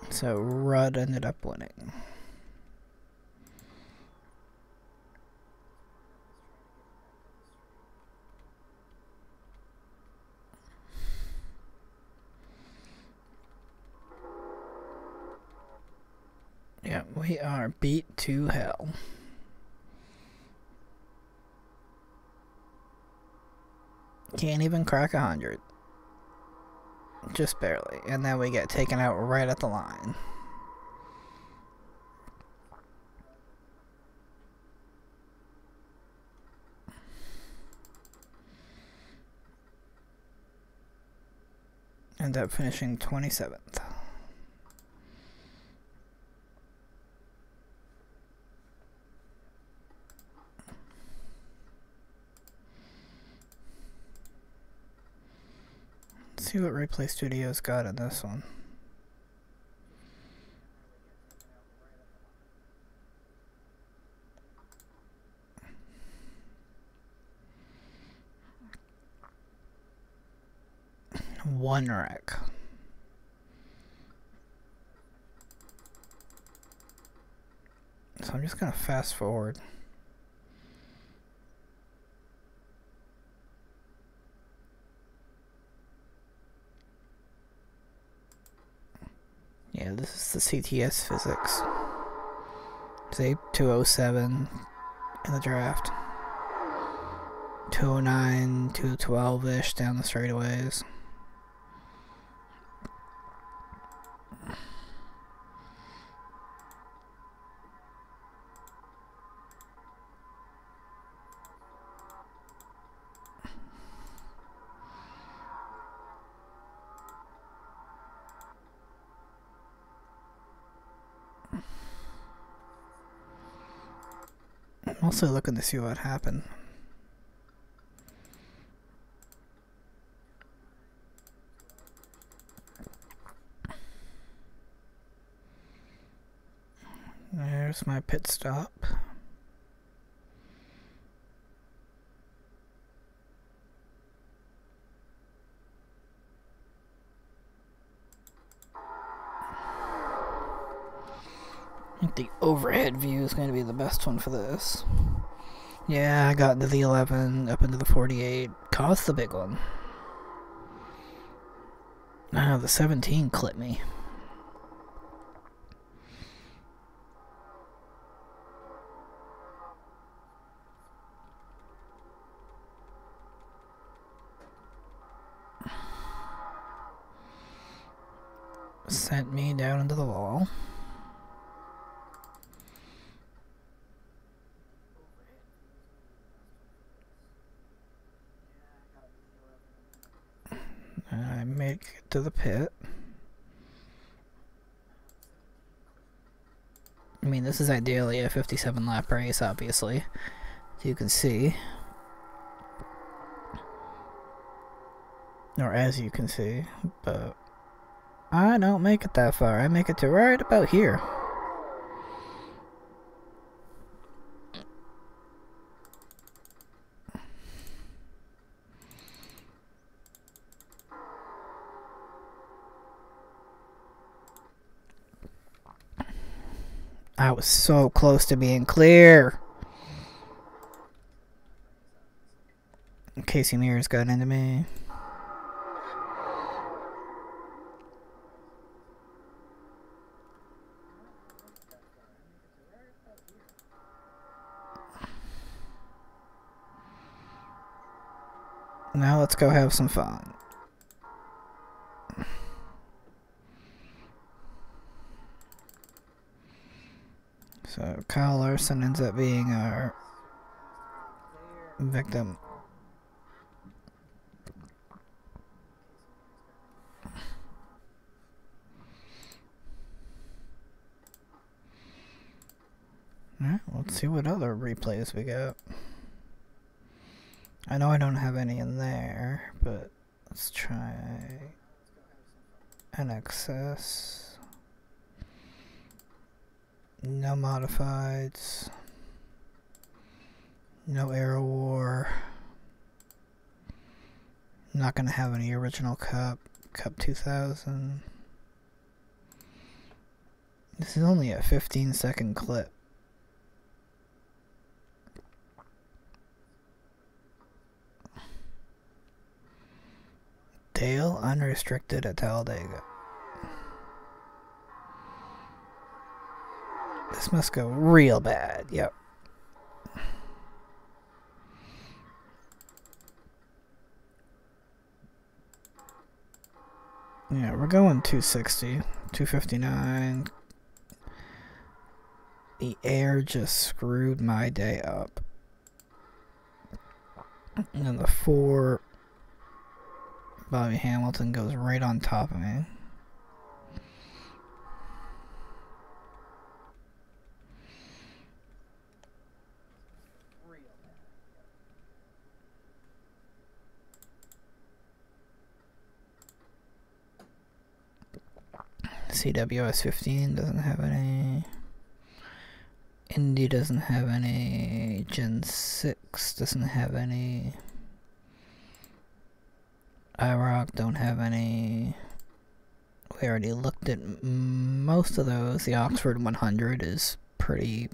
So Rudd ended up winning. Yeah, we are beat to hell. Can't even crack 100. Just barely. And then we get taken out right at the line. End up finishing 27th. Let's see what Replay Studios got in this one. One wreck. So I'm just gonna fast forward. Yeah, this is the CTS physics. Say 207 in the draft. 209, 212-ish down the straightaways. I'm also looking to see what happened. There's my pit stop. I think the overhead view is going to be the best one for this. Yeah, I got into the 11, up into the 48. Caused the big one. Ah, the 17 clipped me. Sent me down into the wall. I make it to the pit. I mean, this is ideally a 57 lap race, obviously, as you can see. Or as you can see, but I don't make it that far. I make it to right about here. I was so close to being clear. Casey Mears got into me. Now let's go have some fun. So Kyle Larson ends up being our victim. Alright, let's see what other replays we got. I know I don't have any in there, but let's try NXS. No modifieds. No Aero War. Not gonna have any original Cup 2000. This is only a 15-second clip. Dale unrestricted at Talladega. This must go real bad. Yep. Yeah, we're going 260, 259. The air just screwed my day up. And the 4, Bobby Hamilton goes right on top of me. CWS 15 doesn't have any. Indy doesn't have any. Gen 6 doesn't have any. IROC don't have any. We already looked at most of those. The Oxford 100 is pretty...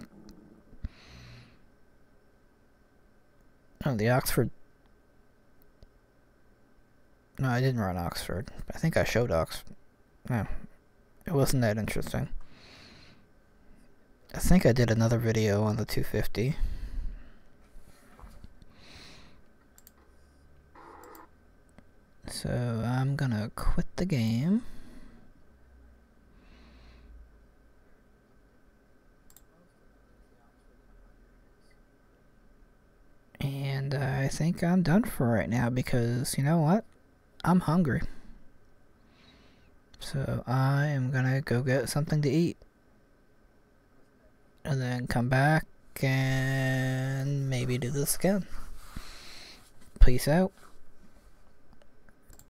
Oh, the Oxford... No, I didn't run Oxford. I think I showed Oxford. No, it wasn't that interesting. I think I did another video on the 250. So I'm gonna quit the game. And I think I'm done for right now because, you know what? I'm hungry. So I am gonna go get something to eat. And then come back and maybe do this again. Peace out.